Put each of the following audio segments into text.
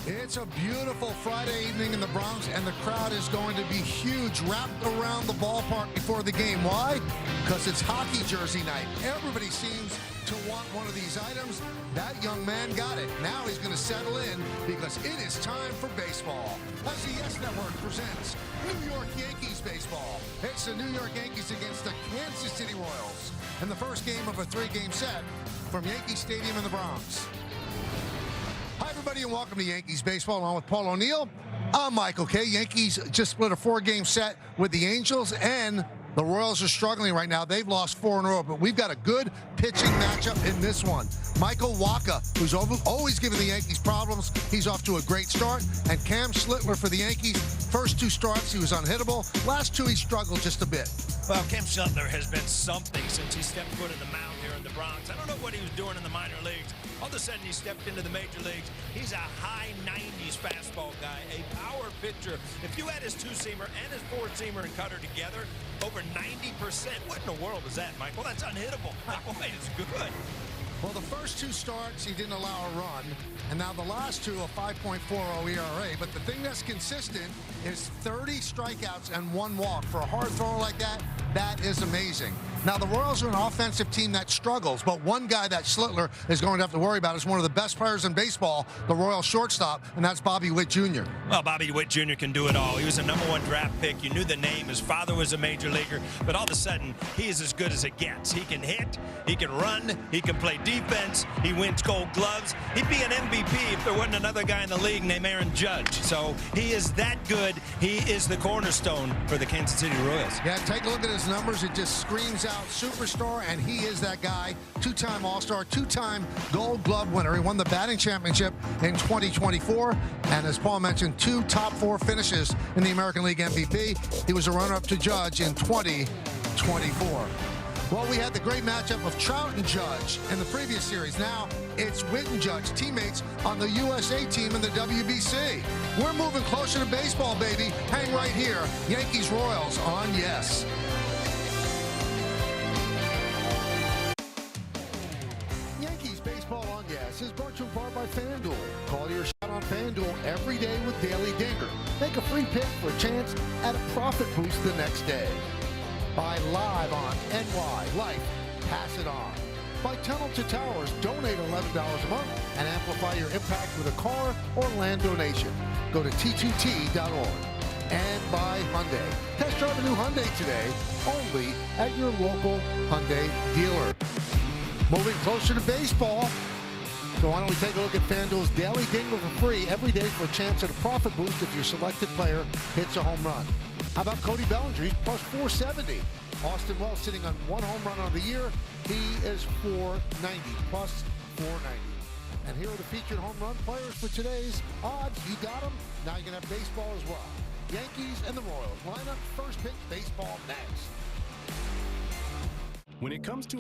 It's a beautiful Friday evening in the Bronx, and the crowd is going to be huge, wrapped around the ballpark before the game. Why? Because it's hockey jersey night. Everybody seems to want one of these items. That young man got it. Now he's going to settle in because it is time for baseball. As the Yes Network presents New York Yankees baseball. It's the New York Yankees against the Kansas City Royals in the first game of a three-game set from Yankee Stadium in the Bronx. Hi, everybody, and welcome to Yankees Baseball, along with Paul O'Neill. I'm Michael Kay. Yankees just split a four-game set with the Angels, and the Royals are struggling right now. They've lost four in a row, but we've got a good pitching matchup in this one. Michael Wacha, who's always giving the Yankees problems, he's off to a great start. And Cam Schlittler for the Yankees. First two starts, he was unhittable. Last two, he struggled just a bit. Well, Cam Schlittler has been something since he stepped foot in the mound here in the Bronx. I don't know what he was doing in the minor leagues. All of a sudden, he stepped into the major leagues. He's a high 90s fastball guy, a power pitcher. If you had his two-seamer and his four-seamer and cutter together, over 90%. What in the world is that, Mike? Well, that's unhittable. Boy, it's good. Well, the first two starts, he didn't allow a run. And now the last two, a 5.40 ERA. But the thing that's consistent is 30 strikeouts and one walk. For a hard thrower like that, that is amazing. Now, the Royals are an offensive team that struggles, but one guy that Schlittler is going to have to worry about is one of the best players in baseball, the Royals shortstop, and that's Bobby Witt Jr. Well, Bobby Witt Jr. can do it all. He was a #1 draft pick. You knew the name. His father was a major leaguer, but all of a sudden, he is as good as it gets. He can hit, he can run, he can play defense, he wins gold gloves. He'd be an MVP if there wasn't another guy in the league named Aaron Judge. So he is that good. He is the cornerstone for the Kansas City Royals. Yeah, take a look at his numbers. It just screams out superstar, and he is that guy. Two-time All-Star, two-time Gold Glove winner. He won the batting championship in 2024, and as Paul mentioned, two top four finishes in the American League MVP. He was a runner-up to Judge in 2024. Well, we had the great matchup of Trout and Judge in the previous series. Now it's Witt and Judge, teammates on the USA team in the WBC. We're moving closer to baseball, baby. Hang right here. Yankees Royals on Yes. Yankees Baseball on Yes is brought to you in part by FanDuel. Call your shot on FanDuel every day with Daily Dinger. Make a free pick for a chance at a profit boost the next day. By Live on NY Life, pass it on. By Tunnel to Towers, donate $11 a month and amplify your impact with a car or land donation. Go to T2T.org. And by Hyundai. Test drive a new Hyundai today, only at your local Hyundai dealer. Moving closer to baseball. So why don't we take a look at FanDuel's Daily Dinger for free every day for a chance at a profit boost if your selected player hits a home run. How about Cody Bellinger? He's plus 470. Austin Wells sitting on one home run of the year. He is 490, plus 490. And here are the featured home run players for today's odds. You got them. Now you can have baseball as well. Yankees and the Royals. Lineup first pitch baseball next. When it comes to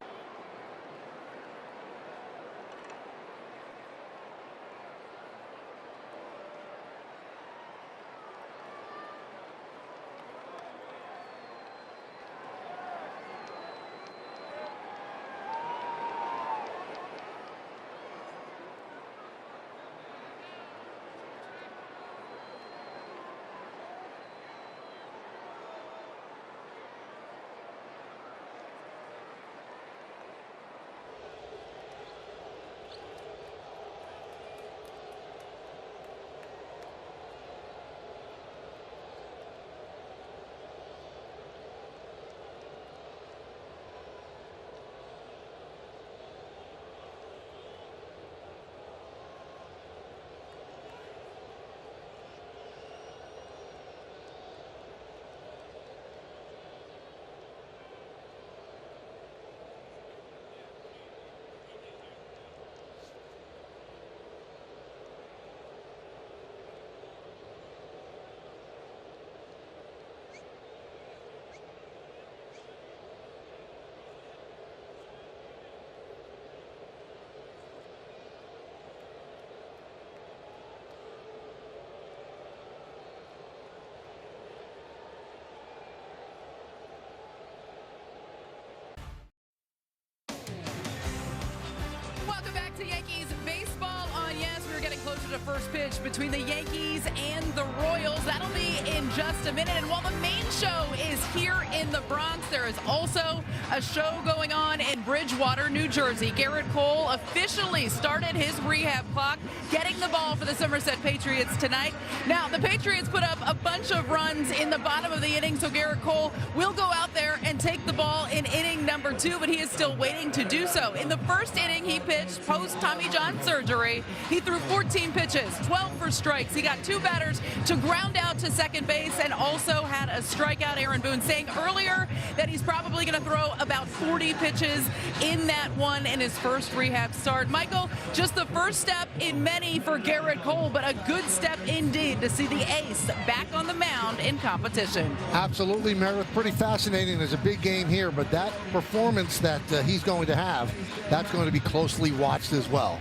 to first pitch between the Yankees and the Royals. That'll be in just a minute. And while the main show is here in the Bronx, there is also a show going on in Bridgewater, New Jersey. Garrett Cole officially started his rehab clock, getting the ball for the Somerset Patriots tonight. Now, the Patriots put up a bunch of runs in the bottom of the inning, so Garrett Cole will go out there and take the ball in inning number 2, but he is still waiting to do so. In the first inning, he pitched post Tommy John surgery. He threw 14 pitches, 12 for strikes. He got 2 batters to ground out to second base and also had a strikeout. Aaron Boone saying earlier that he's probably going to throw about 40 pitches in that one in his first rehab start. Michael, just the first step in many for Garrett Cole, but a good step indeed to see the ace back on the mound in competition. Absolutely, Meredith. Pretty fascinating. There's a big game here, but that performance that he's going to have, that's going to be closely watched as well.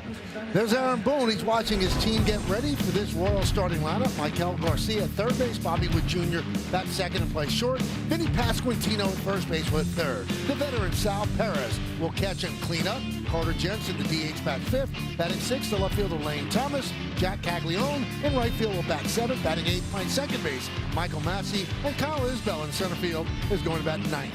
There's Aaron Boone. He's watching his team get ready for this Royal starting lineup. Michael Garcia at third base, Bobby Witt Jr. that's second and plays short. Vinny Pasquantino at first base with third. The veteran Sal Perez will catch and clean up. Carter Jensen, the DH, bat fifth. Batting sixth, the left fielder Lane Thomas. Jack Caglione in right field will bat seventh. Batting eighth, playing second base, Michael Massey. And Kyle Isbell in center field is going to bat ninth.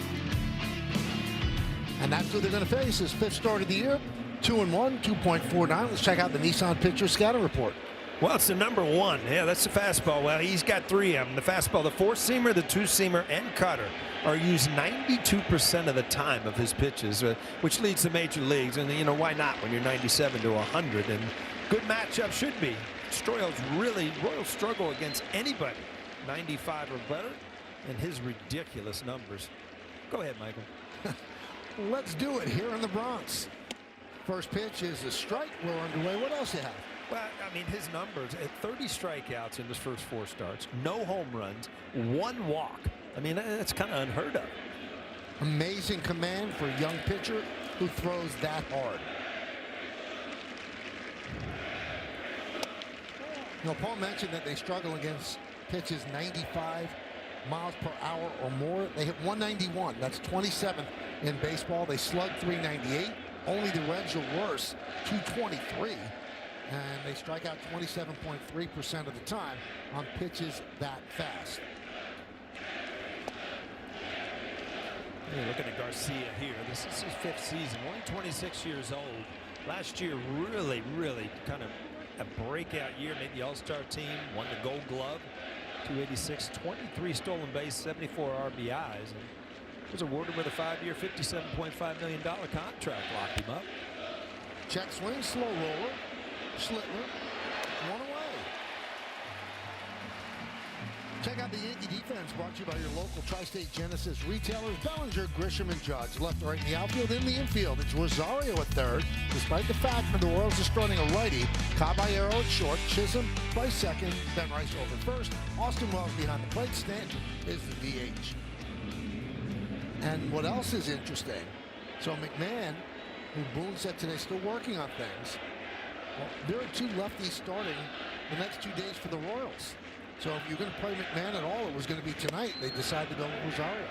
And that's who they're going to face. His fifth start of the year. 2-1, 2.49. Let's check out the Nissan pitcher scouting report. Well, it's the number 1. Yeah, that's the fastball. Well, he's got 3 of them. The fastball, the 4-seamer, the 2-seamer, and cutter are used 92% of the time of his pitches, which leads the major leagues. And, you know, why not when you're 97 to 100? And good matchup should be. Royals struggle against anybody 95 or better, and his ridiculous numbers. Go ahead, Michael. Let's do it here in the Bronx. First pitch is a strike. We're underway. What else you have? Well, I mean, his numbers at 30 strikeouts in his first 4 starts, no home runs, 1 walk. I mean, that's kind of unheard of. Amazing command for a young pitcher who throws that hard. You know, Paul mentioned that they struggle against pitches 95 miles per hour or more. They hit 191. That's 27th in baseball. They slug 398. Only the Reds are worse, 223. And they strike out 27.3% of the time on pitches that fast. Hey, looking at Garcia here. This is his 5th season, only 26 years old. Last year, really kind of a breakout year. Made the All-Star team, won the Gold Glove, 286, 23 stolen base, 74 RBIs. And was awarded with a 5-year, $57.5 million contract. Locked him up. Check swing, slow roller. Schlittler, 1 away. Check out the Yankee defense, brought to you by your local Tri-State Genesis retailers, Bellinger, Grisham, and Judge. Left to right in the outfield, in the infield. It's Rosario at third. Despite the fact that the Royals are starting a righty, Caballero at short, Chisholm by second, Ben Rice over first, Austin Wells behind the plate, Stanton is the DH. And what else is interesting? So McMahon, who Boone said today, still working on things. Well, there are 2 lefties starting the next 2 days for the Royals. So if you're going to play McMahon at all, it was going to be tonight. They decided to go with Rosario.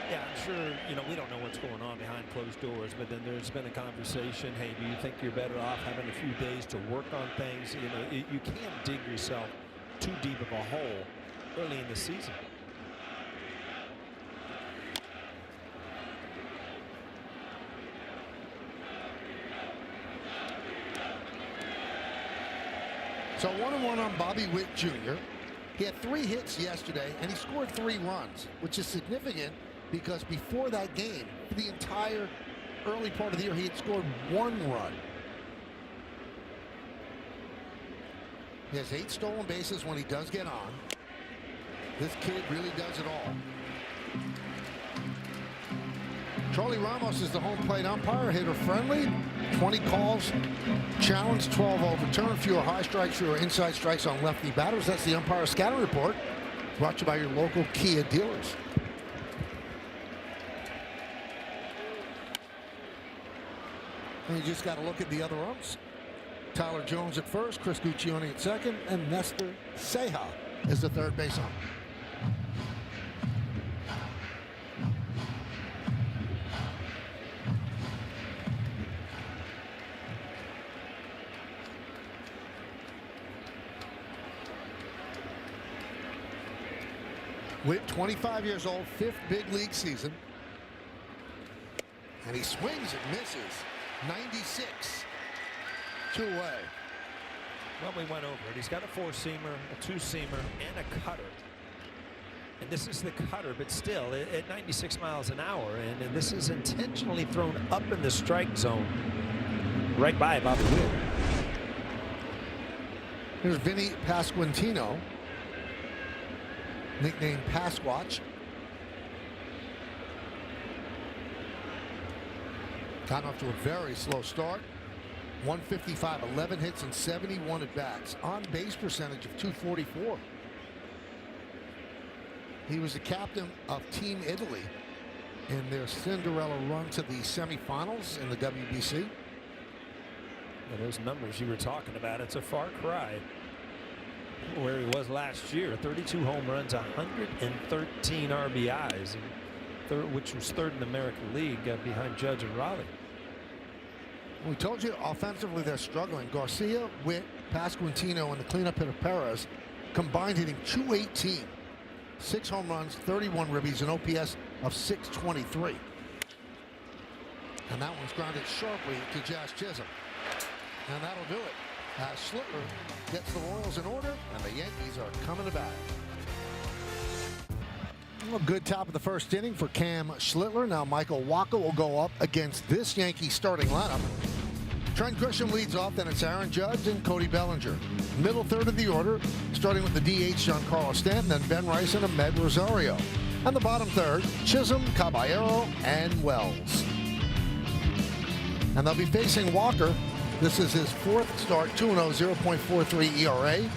Yeah, I'm sure, you know, we don't know what's going on behind closed doors, but then there's been a conversation. Hey, do you think you're better off having a few days to work on things? You know, you can't dig yourself too deep of a hole early in the season. So 1-1 on Bobby Witt Jr. He had 3 hits yesterday, and he scored 3 runs, which is significant because before that game, for the entire early part of the year, he had scored 1 run. He has 8 stolen bases when he does get on. This kid really does it all. Charlie Ramos is the home plate umpire, hitter friendly. 20 calls, challenged, 12 overturned, fewer high strikes, fewer inside strikes on lefty batters. That's the umpire scouting report, brought to you by your local Kia dealers. And you just got to look at the other umps. Tyler Jones at first, Chris Guccione at second, and Nestor Ceja is the third base ump. Witt, 25 years old, 5th big league season. And he swings and misses. 96. 2 away. Well, we went over it. He's got a 4-seamer, a 2-seamer, and a cutter. And this is the cutter, but still at 96 miles an hour. And this is intentionally thrown up in the strike zone right by Bobby Witt. Here's Vinny Pasquantino, nicknamed Pasquatch. Got off to a very slow start. 155, 11 hits and 71 at bats. On base percentage of 244. He was the captain of Team Italy in their Cinderella run to the semifinals in the WBC. And those numbers you were talking about, it's a far cry from where he was last year. 32 home runs, 113 RBIs, and which was 3rd in the American League behind Judge and Raleigh. We told you offensively they're struggling. Garcia, Witt, Pasquantino, and the cleanup hitter Perez combined hitting .218. 6 home runs, 31 ribbies, an OPS of .623. And that one's grounded sharply to Josh Chisholm. And that'll do it. Schlittler gets the Royals in order, and the Yankees are coming to bat. A good top of the 1st inning for Cam Schlittler. Now Michael Wacha will go up against this Yankee starting lineup. Trent Grisham leads off, then it's Aaron Judge and Cody Bellinger. Middle 3rd of the order, starting with the DH Giancarlo Stanton, then Ben Rice and Ahmed Rosario. And the bottom 3rd, Chisholm, Caballero, and Wells. And they'll be facing Walker. This is his 4th start, 2-0, 0.43 ERA,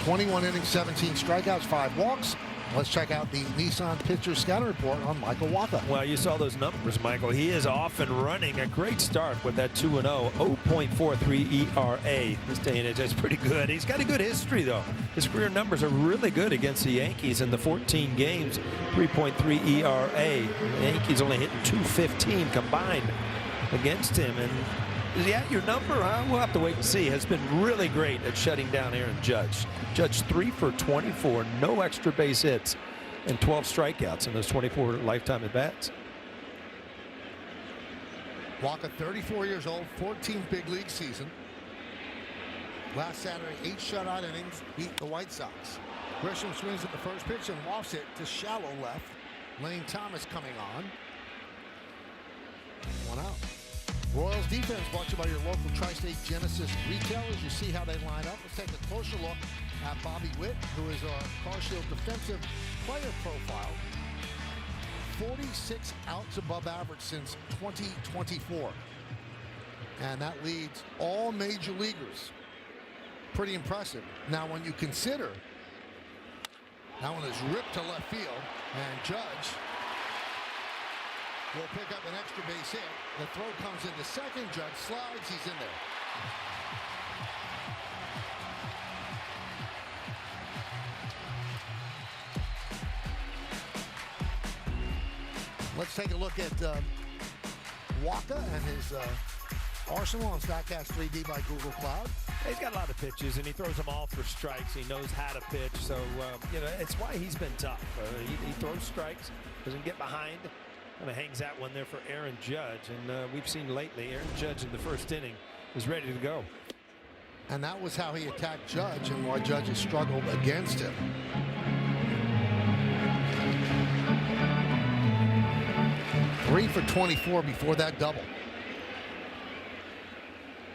21 innings, 17 strikeouts, 5 walks. Let's check out the Nissan pitcher scouting report on Michael Wacha. Well, you saw those numbers, Michael. He is off and running. A great start with that 2-0, 0.43 ERA. This day and age, that's pretty good. He's got a good history, though. His career numbers are really good against the Yankees in the 14 games, 3.3 ERA. The Yankees only hitting .215 combined against him. And is he at your number? We'll have to wait and see. Has been really great at shutting down Aaron Judge. Judge 3 for 24, no extra base hits, and 12 strikeouts in those 24 lifetime at-bats. Wacha, 34 years old, 14th big league season. Last Saturday, 8 shutout innings, beat the White Sox. Grisham swings at the first pitch and lofts it to shallow left. Lane Thomas coming on. 1 out. Royals defense brought to you by your local Tri-State Genesis retailers. You see how they line up. Let's take a closer look at Bobby Witt, who is our Car Shield defensive player profile. 46 outs above average since 2024. And that leads all major leaguers. Pretty impressive. Now, when you consider that one is ripped to left field, and Judge will pick up an extra base hit. The throw comes into second. Judge slides. He's in there. Let's take a look at Wacha and his arsenal on StatCast 3D by Google Cloud. He's got a lot of pitches, and he throws them all for strikes. He knows how to pitch, so you know, it's why he's been tough. He throws strikes, doesn't get behind. Kind of hangs out one there for Aaron Judge, and we've seen lately Aaron Judge in the 1st inning is ready to go. And that was how he attacked Judge and why Judge has struggled against him. Three for 24 before that double.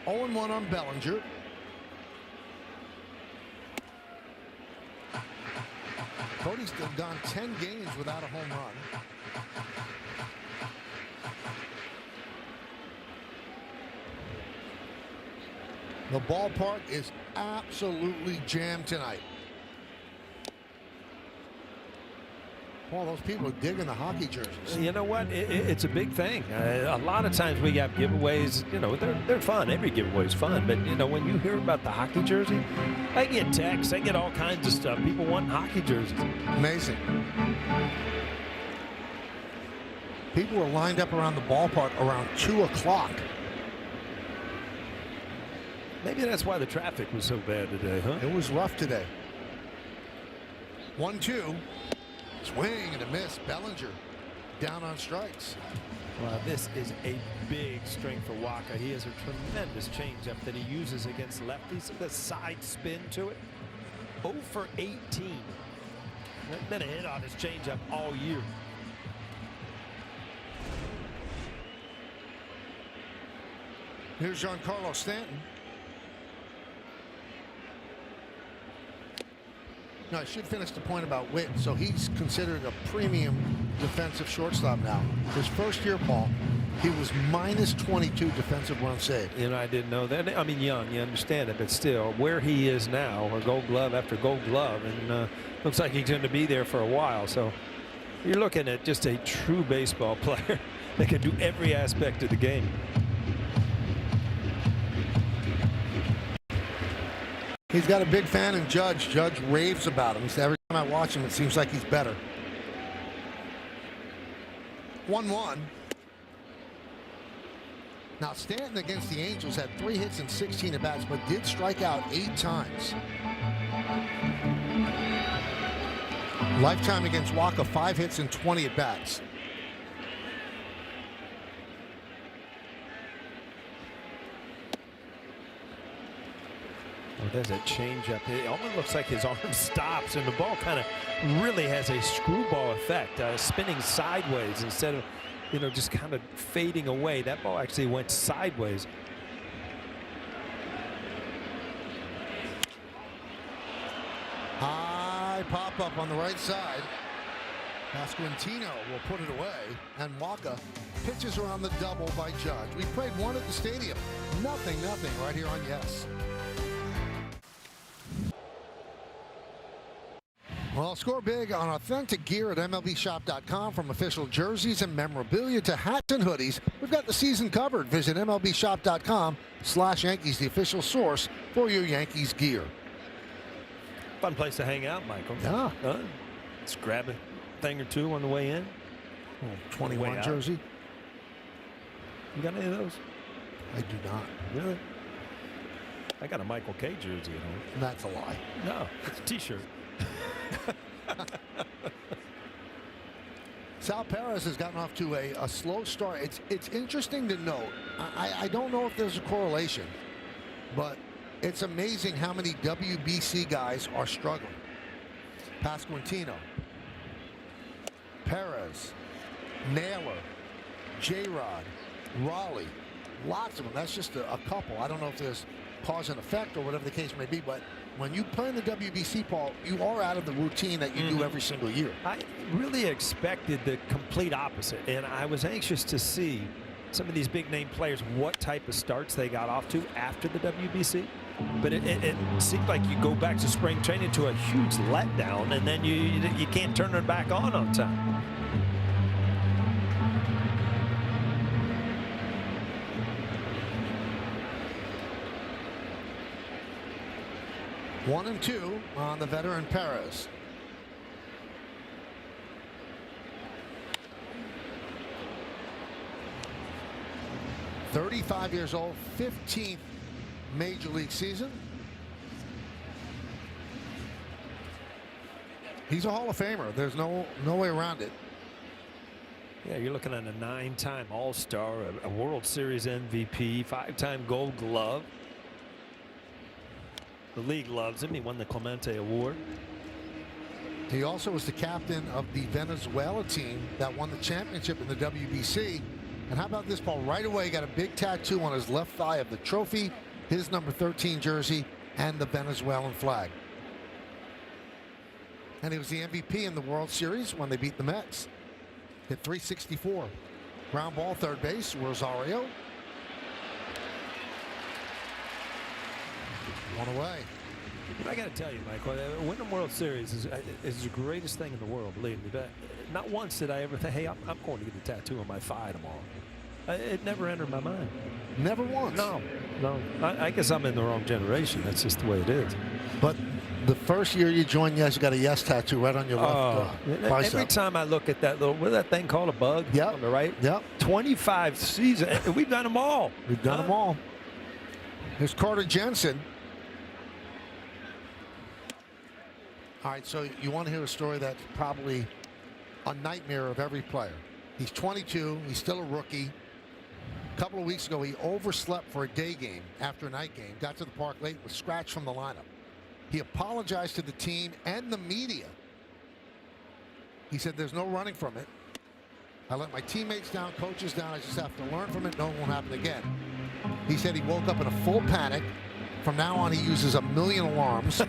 0-1 on Bellinger. Cody's gone 10 games without a home run. The ballpark is absolutely jammed tonight. Well, those people are digging the hockey jerseys. You know what? It's a big thing. A lot of times we have giveaways. You know, they're fun. Every giveaway is fun. But, you know, when you hear about the hockey jersey, I get texts. I get all kinds of stuff. People want hockey jerseys. Amazing. People were lined up around the ballpark around 2 o'clock. Maybe that's why the traffic was so bad today, huh? It was rough today. 1-2. Swing and a miss. Bellinger down on strikes. Well, this is a big strength for Waka. He has a tremendous changeup that he uses against lefties. The side spin to it. 0 for 18. Hasn't been a hit on his changeup all year. Here's Giancarlo Stanton. No, I should finish the point about Witt. So he's considered a premium defensive shortstop now. His first year, Paul, he was minus 22 defensive run saved. You know, I didn't know that. I mean, young, you understand it, but still, where he is now, a Gold Glove after Gold Glove, and looks like he's going to be there for a while. So you're looking at just a true baseball player that can do every aspect of the game. He's got a big fan in Judge. Judge raves about him. He said every time I watch him, it seems like he's better. 1-1. Now, Stanton against the Angels had 3 hits and 16 at-bats, but did strike out 8 times. Lifetime against Waka, 5 hits and 20 at-bats. Oh, there's a changeup. It almost looks like his arm stops, and the ball kind of really has a screwball effect, spinning sideways instead of, you know, just kind of fading away. That ball actually went sideways. High pop-up on the right side. Pasquantino will put it away, and Waka pitches around the double by Judge. We played one at the stadium. Nothing right here on Yes. Well, score big on authentic gear at MLBshop.com. From official jerseys and memorabilia to hats and hoodies, we've got the season covered. Visit MLBshop.com/Yankees, the official source for your Yankees gear. Fun place to hang out, Michael. Yeah. Let's grab a thing or two on the way in. 21 jersey. You got any of those? I do not. Really? I got a Michael K jersey at home. That's a lie. No, it's a t-shirt. Sal Perez has gotten off to a slow start. It's interesting to note. I don't know if there's a correlation, but it's amazing how many WBC guys are struggling. Pasquantino, Perez, Naylor, J-Rod, Raleigh, lots of them. That's just a couple. I don't know if there's cause and effect or whatever the case may be, but when you play in the WBC, Paul, you are out of the routine that you do every single year. I really expected the complete opposite, and I was anxious to see some of these big name players, what type of starts they got off to after the WBC. But it seemed like you go back to spring training to a huge letdown, and then you can't turn it back on time. One and two on the veteran Perez. "35 years old, 15th major league season." He's a Hall of Famer. There's no way around it. Yeah, you're looking at a 9-time All-Star, a World Series MVP, 5-time Gold Glove. The league loves him. He won the Clemente Award. He also was the captain of the Venezuela team that won the championship in the WBC. And how about this, Paul? Right away, he got a big tattoo on his left thigh of the trophy, his number 13 jersey, and the Venezuelan flag. And he was the MVP in the World Series when they beat the Mets. Hit .364. Ground ball, third base, Rosario. One away. I got to tell you, Michael, winning the World Series is the greatest thing in the world, believe me. But not once did I ever think, hey, I'm going to get a tattoo on my thigh tomorrow. It never entered my mind. Never once. No. I guess I'm in the wrong generation. That's just the way it is. But the first year you joined Yes, you got a Yes tattoo right on your left bicep. Every time I look at that little, what's that thing called, a bug? Yep. On the right? Yep. 25 seasons. We've done them all. We've done them all. Here's Carter Jensen. All right, so you want to hear a story that's probably a nightmare of every player. He's 22. He's still a rookie. A couple of weeks ago, he overslept for a day game after a night game. Got to the park late, was scratched from the lineup. He apologized to the team and the media. He said, there's no running from it. I let my teammates down, coaches down. I just have to learn from it. No, it won't happen again. He said he woke up in a full panic. From now on, he uses 1,000,000 alarms.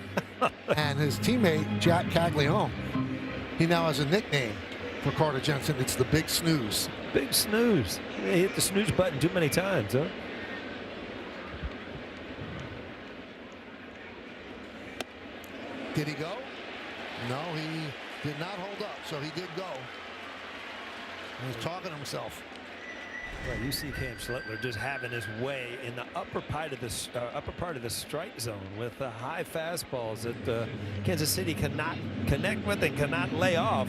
And his teammate, Jack Caglione, he now has a nickname for Carter Jensen. It's the Big Snooze. Big snooze. He hit the snooze button too many times, huh? Did he go? No, he did not hold up, so he did go. He was talking to himself. Well, you see Cam Schlittler just having his way in the upper part of the strike zone with the high fastballs that Kansas City cannot connect with and cannot lay off.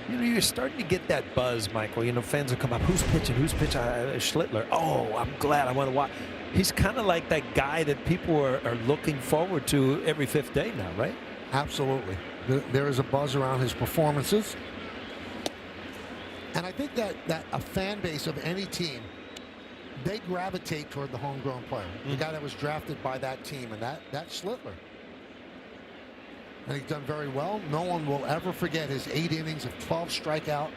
You know, you're starting to get that buzz, Michael. You know, fans will come up. Who's pitching? Who's pitching? Schlittler. Oh, I'm glad. I want to watch. He's kind of like that guy that people are looking forward to every fifth day now, right? Absolutely. There is a buzz around his performances. And I think that a fan base of any team, they gravitate toward the homegrown player, the guy that was drafted by that team, and that's Schlittler. And he's done very well. No one will ever forget his 8 innings of 12 strikeout,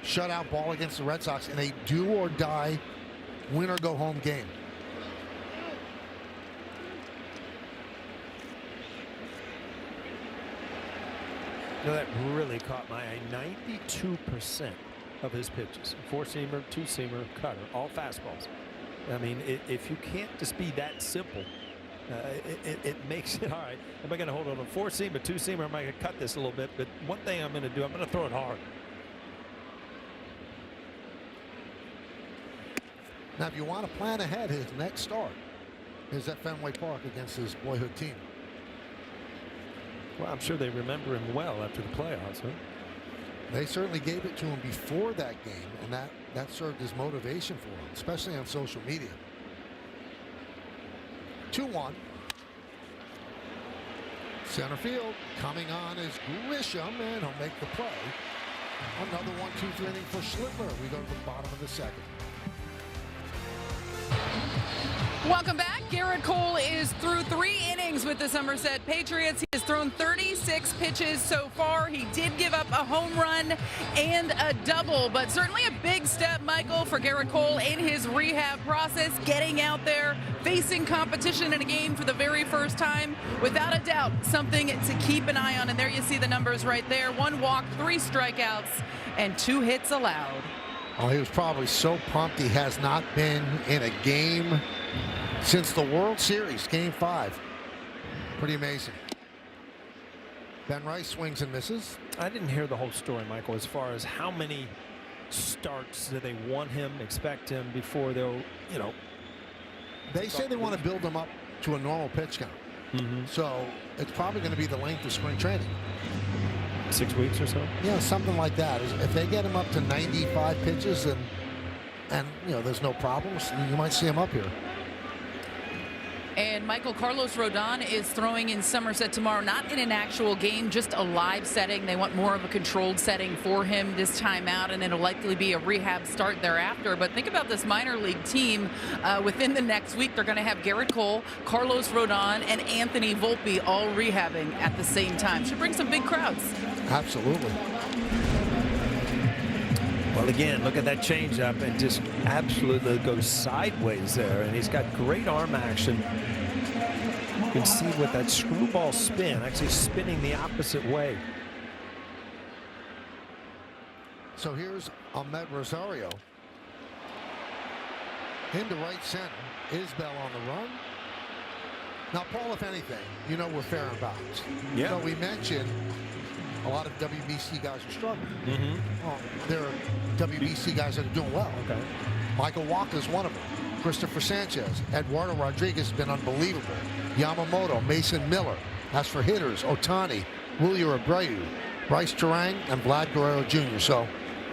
shutout ball against the Red Sox in a do-or-die, win-or-go-home game. You know, that really caught my eye. 92% of his pitches, four-seamer, two-seamer, cutter, all fastballs. I mean, if you can't just be that simple, it makes it all right. Am I going to hold on a four-seamer, two-seamer? Am I going to cut this a little bit? But one thing I'm going to do, I'm going to throw it hard. Now, if you want to plan ahead, his next start is at Fenway Park against his boyhood team. Well, I'm sure they remember him well after the playoffs, huh? They certainly gave it to him before that game, and that served as motivation for him, especially on social media. 2-1. Center field coming on is Grisham, and he'll make the play. Another 1-2 inning for Schlittler. We go to the bottom of the second. Welcome back. Garrett Cole is through 3 innings with the Somerset Patriots. He has thrown 36 pitches so far. He did give up a home run and a double, but certainly a big step, Michael, for Garrett Cole in his rehab process, getting out there, facing competition in a game for the very first time. Without a doubt, something to keep an eye on. And there you see the numbers right there. 1 walk, 3 strikeouts, and 2 hits allowed. Oh, he was probably so pumped. He has not been in a game since the World Series, Game 5. Pretty amazing. Ben Rice swings and misses. I didn't hear the whole story, Michael, as far as how many starts do they want him, expect him before they'll, you know. They say they want to build him up to a normal pitch count. So it's probably going to be the length of spring training. 6 weeks or so? Yeah, something like that. If they get him up to 95 pitches and you know, there's no problems, you might see him up here. And Michael, Carlos Rodon is throwing in Somerset tomorrow, not in an actual game, just a live setting. They want more of a controlled setting for him this time out, and it'll likely be a rehab start thereafter. But think about this minor league team. Within the next week, they're going to have Garrett Cole, Carlos Rodon, and Anthony Volpe all rehabbing at the same time. Should bring some big crowds. Absolutely. Well, again, look at that changeup and just absolutely goes sideways there. And he's got great arm action. You can see with that screwball spin, actually spinning the opposite way. So here's Ahmed Rosario into right center. Isbell on the run. Now, Paul, if anything, you know we're fair and balanced. Yeah. So we mentioned a lot of WBC guys are struggling. Well, there are WBC guys that are doing well. Okay. Michael Walker is one of them. Christopher Sanchez, Eduardo Rodriguez has been unbelievable. Yamamoto, Mason Miller. As for hitters, Otani, Wilyer Abreu, Bryce Terang, and Vlad Guerrero Jr. So,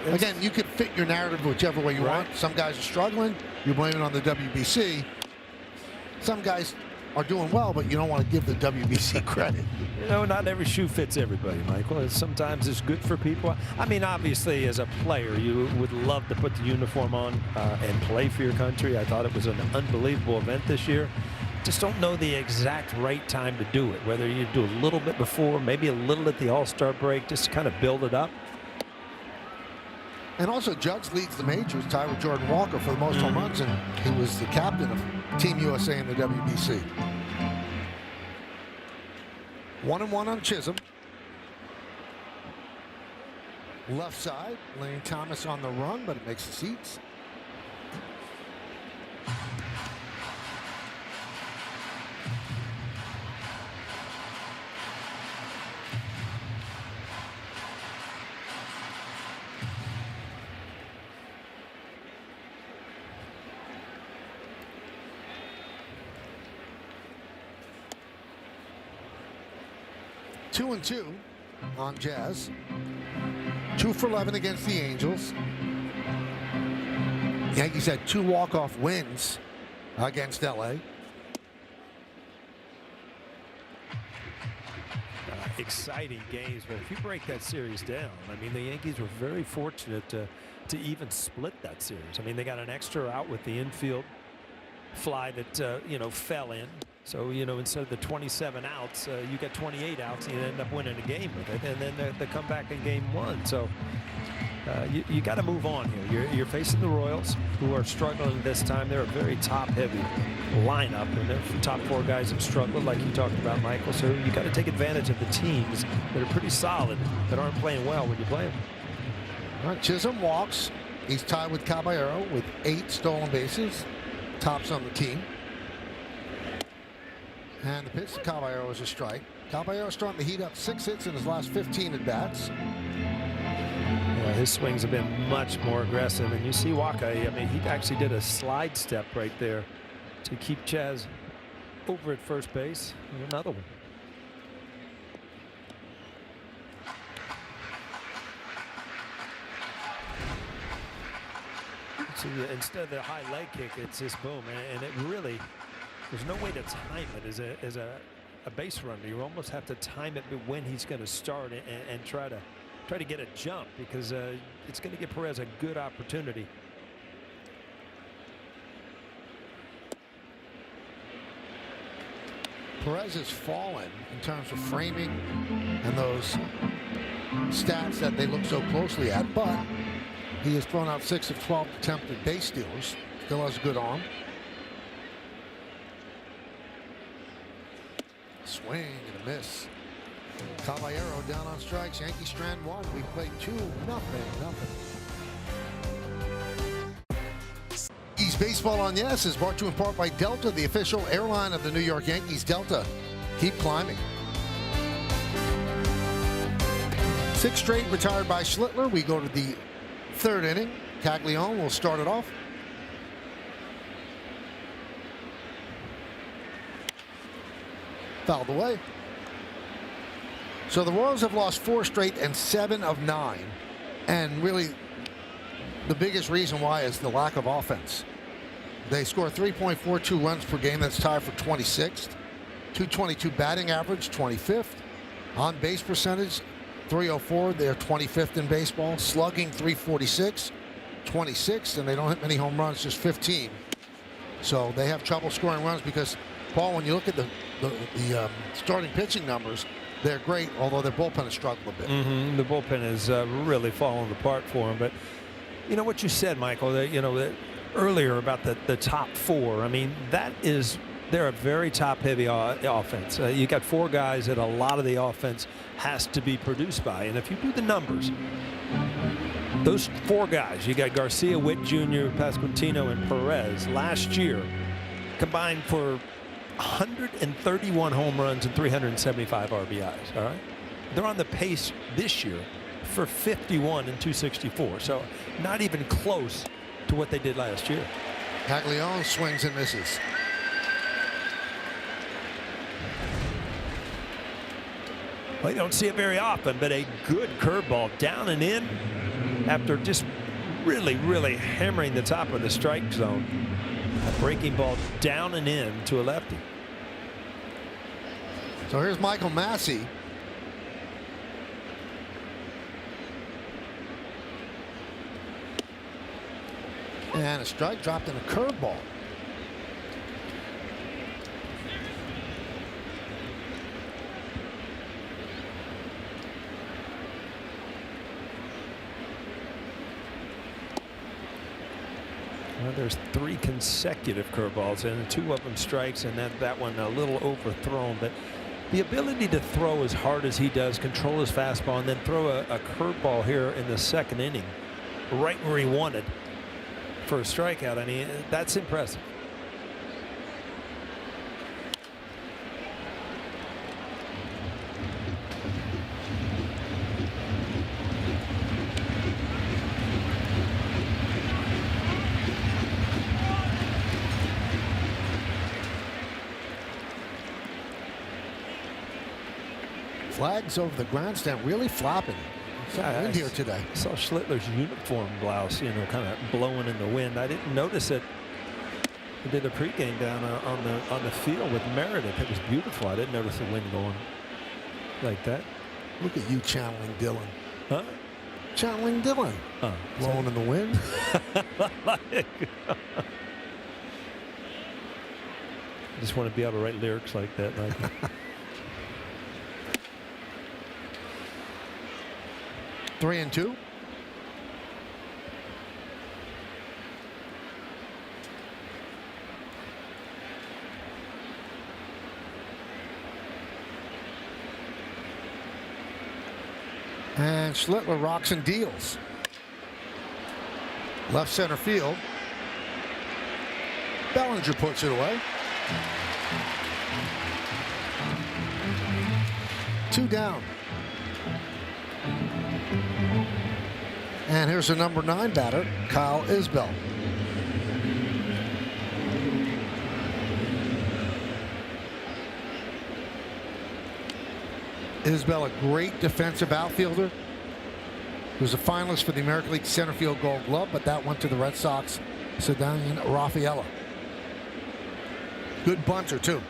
again, you could fit your narrative whichever way you want. Some guys are struggling. You blame it on the WBC. Some guys are doing well, but you don't want to give the WBC credit. You know, not every shoe fits everybody, Michael. Sometimes it's good for people. I mean, obviously, as a player, you would love to put the uniform on and play for your country. I thought it was an unbelievable event this year. Just don't know the exact right time to do it, whether you do a little bit before, maybe a little at the All-Star break, just to kind of build it up. And also, Judge leads the majors, tied with Jordan Walker for the most home runs, and he was the captain of Team USA in the WBC. 1-1 on Chisholm. Left side, Lane Thomas on the run, but it makes the seats. Two and 2 on Jazz. 2 for 11 against the Angels. Yankees had 2 walk-off wins against LA. Exciting games, but if you break that series down, I mean, the Yankees were very fortunate to even split that series. I mean, they got an extra out with the infield fly that you know, fell in. So, you know, instead of the 27 outs, you got 28 outs and you end up winning a game with it. And then they come back in game 1. So you got to move on here. You're facing the Royals, who are struggling this time. They're a very top-heavy lineup, and the top 4 guys have struggled, like you talked about, Michael. So you got to take advantage of the teams that are pretty solid, that aren't playing well when you play them. All right, Chisholm walks. He's tied with Caballero with 8 stolen bases. Tops on the team. And the pitch to Caballero is a strike. Caballero starting to heat up, 6 hits in his last 15 at-bats. Yeah, his swings have been much more aggressive. And you see Waka, I mean, he actually did a slide step right there to keep Chaz over at first base. And another one. So instead of the high leg kick, it's this boom. And it really... There's no way to time it as a base runner. You almost have to time it when he's going to start and try to get a jump, because it's going to give Perez a good opportunity. Perez has fallen in terms of framing and those stats that they look so closely at, but he has thrown out 6 of 12 attempted base stealers. Still has a good arm. Swing and a miss. Caballero down on strikes. Yankees strand 1. We played 2-0. Yankees baseball on Yes is brought to you in part by Delta, the official airline of the New York Yankees. Delta, keep climbing. 6 straight retired by Schlittler. We go to the 3rd inning. Caglione will start it off. Fouled away. So the Royals have lost 4 straight and 7 of 9. And really, the biggest reason why is the lack of offense. They score 3.42 runs per game. That's tied for 26th. 222 batting average, 25th. On base percentage, 304. They're 25th in baseball. Slugging, 346, 26th. And they don't hit many home runs, just 15. So they have trouble scoring runs because, Paul, when you look at the starting pitching numbers, they're great, although their bullpen has struggled a bit. The bullpen is really falling apart for them. But you know what you said, Michael, earlier about the top 4. I mean, they're a very top-heavy offense. You got 4 guys that a lot of the offense has to be produced by. And if you do the numbers, those 4 guys, you got Garcia, Witt Jr., Pasquantino, and Perez, last year combined for 131 home runs and 375 RBIs. All right, they're on the pace this year for 51 and 264. So not even close to what they did last year. Caglione swings and misses. Well, you don't see it very often, but a good curveball down and in after just really hammering the top of the strike zone. A breaking ball down and in to a lefty. So here's Michael Massey. And a strike dropped in a curveball. Well, there's 3 consecutive curveballs, and 2 of them strikes, and that one a little overthrown. But the ability to throw as hard as he does, control his fastball, and then throw a curveball here in the second inning, right where he wanted for a strikeout, I mean, that's impressive. Flags over the grandstand, really flopping. Wind here today. I saw Schlittler's uniform blouse, you know, kind of blowing in the wind. I didn't notice it. He did a pregame down on the field with Meredith. It was beautiful. I didn't notice the wind going like that. Look at you channeling Dylan. Huh? Channeling Dylan. Blowing in the wind. I just want to be able to write lyrics like that. Like 3-2. And Schlittler rocks and deals. Left center field. Bellinger puts it away. 2 down. And here's the number 9 batter, Kyle Isbell. Isbell, a great defensive outfielder. He was a finalist for the American League Center Field Gold Glove, but that went to the Red Sox, Ceddanne Rafaela. Good bunter, too.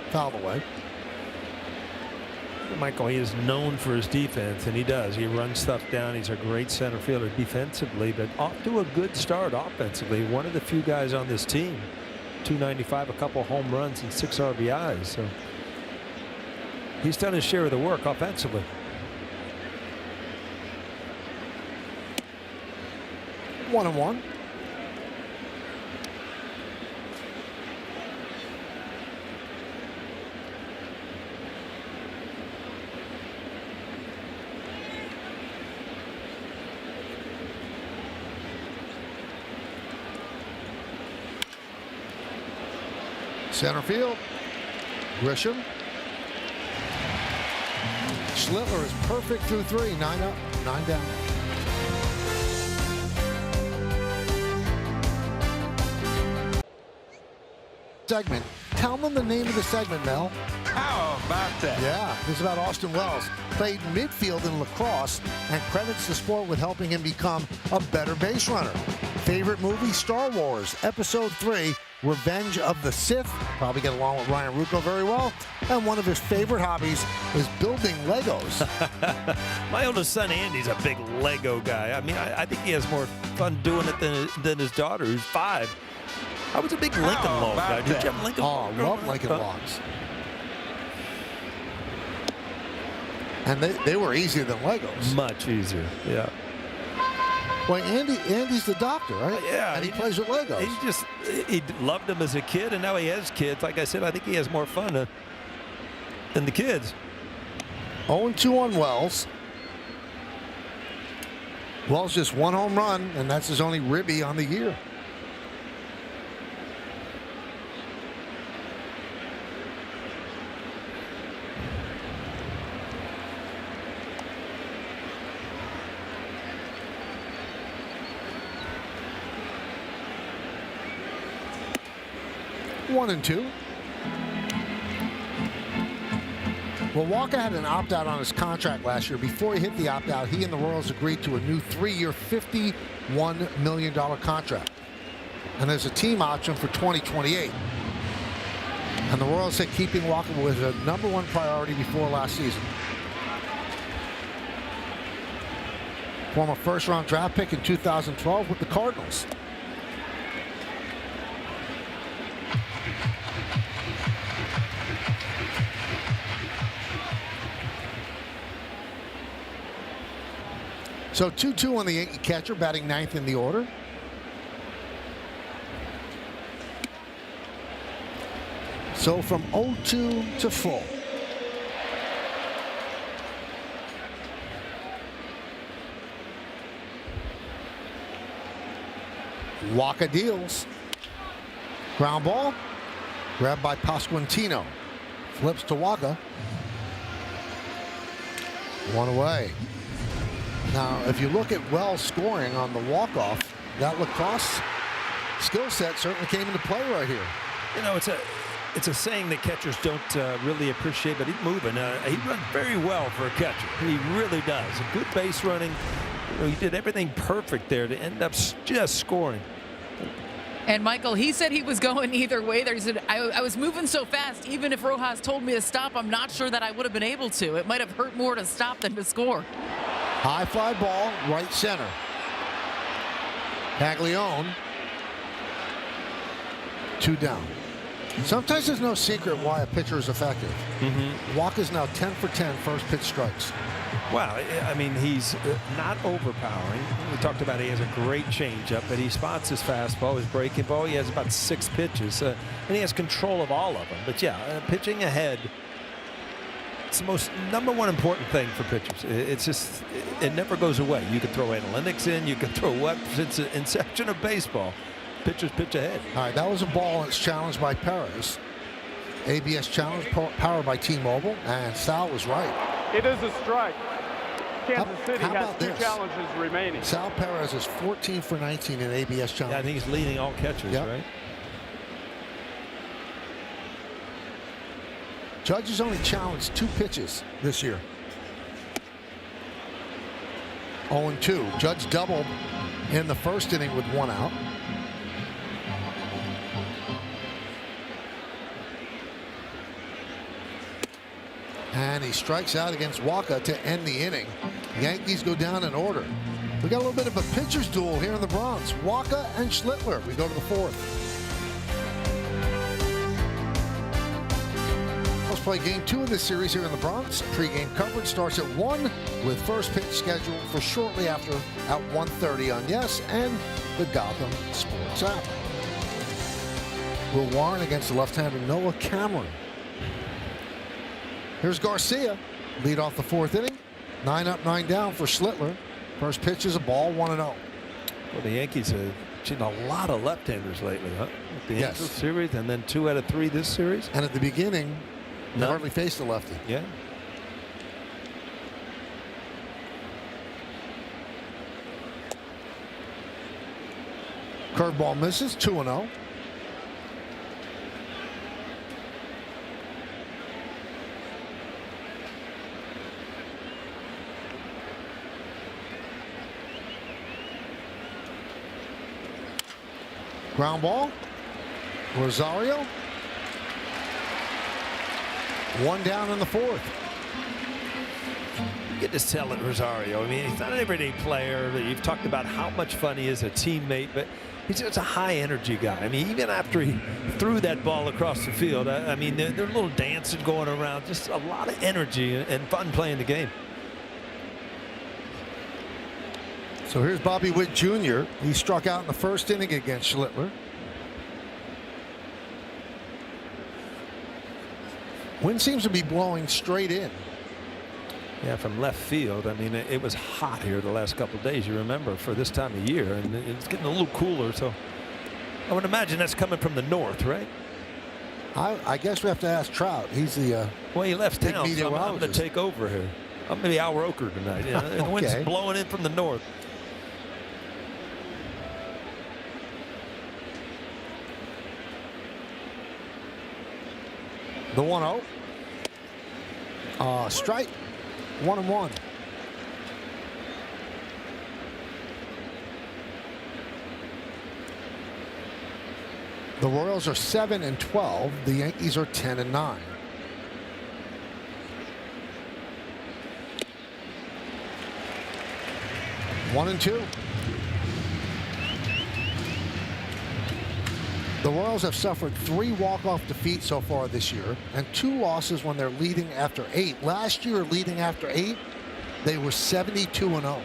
Foul away. Michael, he is known for his defense, and he does. He runs stuff down. He's a great center fielder defensively, but off to a good start offensively. One of the few guys on this team. 295, a couple home runs, and 6 RBIs. So he's done his share of the work offensively. One and one. Center field, Grisham. Schlittler is perfect through 3. 9 up, 9 down. Segment. Tell them the name of the segment, Mel. How about that? Yeah, this is about Austin Wells. Played midfield in lacrosse and credits the sport with helping him become a better base runner. Favorite movie, Star Wars, Episode 3, Revenge of the Sith. Probably get along with Ryan Rucco very well. And one of his favorite hobbies is building Legos. My oldest son, Andy's a big Lego guy. I mean, I think he has more fun doing it than his daughter, who's 5. I was a big Lincoln log guy. Did you have Lincoln log? Oh, love Lincoln logs. And they were easier than Legos. Much easier, yeah. Well, Andy's the doctor, right? Yeah. And he plays with Legos. He loved them as a kid, and now he has kids. Like I said, I think he has more fun than the kids. 0-2 on Wells. Wells just 1 home run, and that's his only ribby on the year. One and 2. Well, Walker had an opt-out on his contract last year. Before he hit the opt-out, he and the Royals agreed to a new 3-year, $51 million contract. And there's a team option for 2028. And the Royals said keeping Walker was a #1 priority before last season. Former first-round draft pick in 2012 with the Cardinals. So 2-2 on the Yankee catcher, batting 9th in the order. So from 0-2 to full. Walker deals. Ground ball. Grabbed by Pasquantino. Flips to Walker. One away. Now, if you look at Wells scoring on the walk-off, that lacrosse skill set certainly came into play right here. You know, it's a saying that catchers don't really appreciate, but he's moving. He runs very well for a catcher. He really does. A good base running. You know, he did everything perfect there to end up just scoring. And Michael, he said he was going either way there. He said, I was moving so fast, even if Rojas told me to stop, I'm not sure that I would have been able to. It might have hurt more to stop than to score. High fly ball, right center. Taglione. 2 down. Sometimes there's no secret why a pitcher is effective. Walker's now 10 for 10 first pitch strikes. Wow, I mean, he's not overpowering. We talked about he has a great changeup, but he spots his fastball, his breaking ball. He has about 6 pitches, and he has control of all of them. But yeah, pitching ahead, it's the most #1 important thing for pitchers. It's just, it never goes away. You can throw analytics in, you can throw what, since the inception of baseball. Pitchers pitch ahead. All right, that was a ball that's challenged by Perez. ABS challenge powered by T-Mobile, and Sal was right. It is a strike. Kansas City how has about 2 this? challenges remaining. Sal Perez is 14 for 19 in ABS challenge. Yeah, I think he's leading all catchers, Yep. right? Judge has only challenged 2 pitches this year. 0-2. Judge doubled in the first inning with 1 out. And he strikes out against Walker to end the inning. Yankees go down in order. We got a little bit of a pitcher's duel here in the Bronx. Walker and Schlittler. We go to the 4th. Let's play game 2 of this series here in the Bronx. Pre-game coverage starts at 1 with first pitch scheduled for shortly after at 1:30 on Yes and the Gotham Sports app. Will Warren against the left-hander Noah Cameron. Here's Garcia. Lead off the 4th inning. 9 up, 9 down for Schlittler. First pitch is a ball, 1-0. Well, the Yankees have seen a lot of left-handers lately, huh? The Yes. Angels series, and then 2 out of 3 this series. And at the beginning, they hardly faced a lefty. Yeah. Curveball misses, 2-0. Ground ball. Rosario. 1 down in the 4th. You get to sell it, Rosario. I mean, he's not an everyday player. You've talked about how much fun he is, a teammate, but he's just a high-energy guy. I mean, even after he threw that ball across the field, I mean, there's a little dancing going around, just a lot of energy and fun playing the game. So here's Bobby Witt Jr. He struck out in the first inning against Schlittler. Wind seems to be blowing straight in. Yeah, from left field. I mean, it was hot here the last couple of days, you remember, for this time of year, and it's getting a little cooler, so I would imagine that's coming from the north, right? I guess we have to ask Trout. He's the well, he left big town, so I'm going to meteorologist. take over here. I'm going to be Al Roker tonight. You know, and the wind's Okay. blowing in from the north. The 1-0. Strike. 1-1. The Royals are 7-12. The Yankees are 10-9. One and two. The Royals have suffered 3 walk-off defeats so far this year and 2 losses when they're leading after 8. Last year, leading after 8, they were 72-0.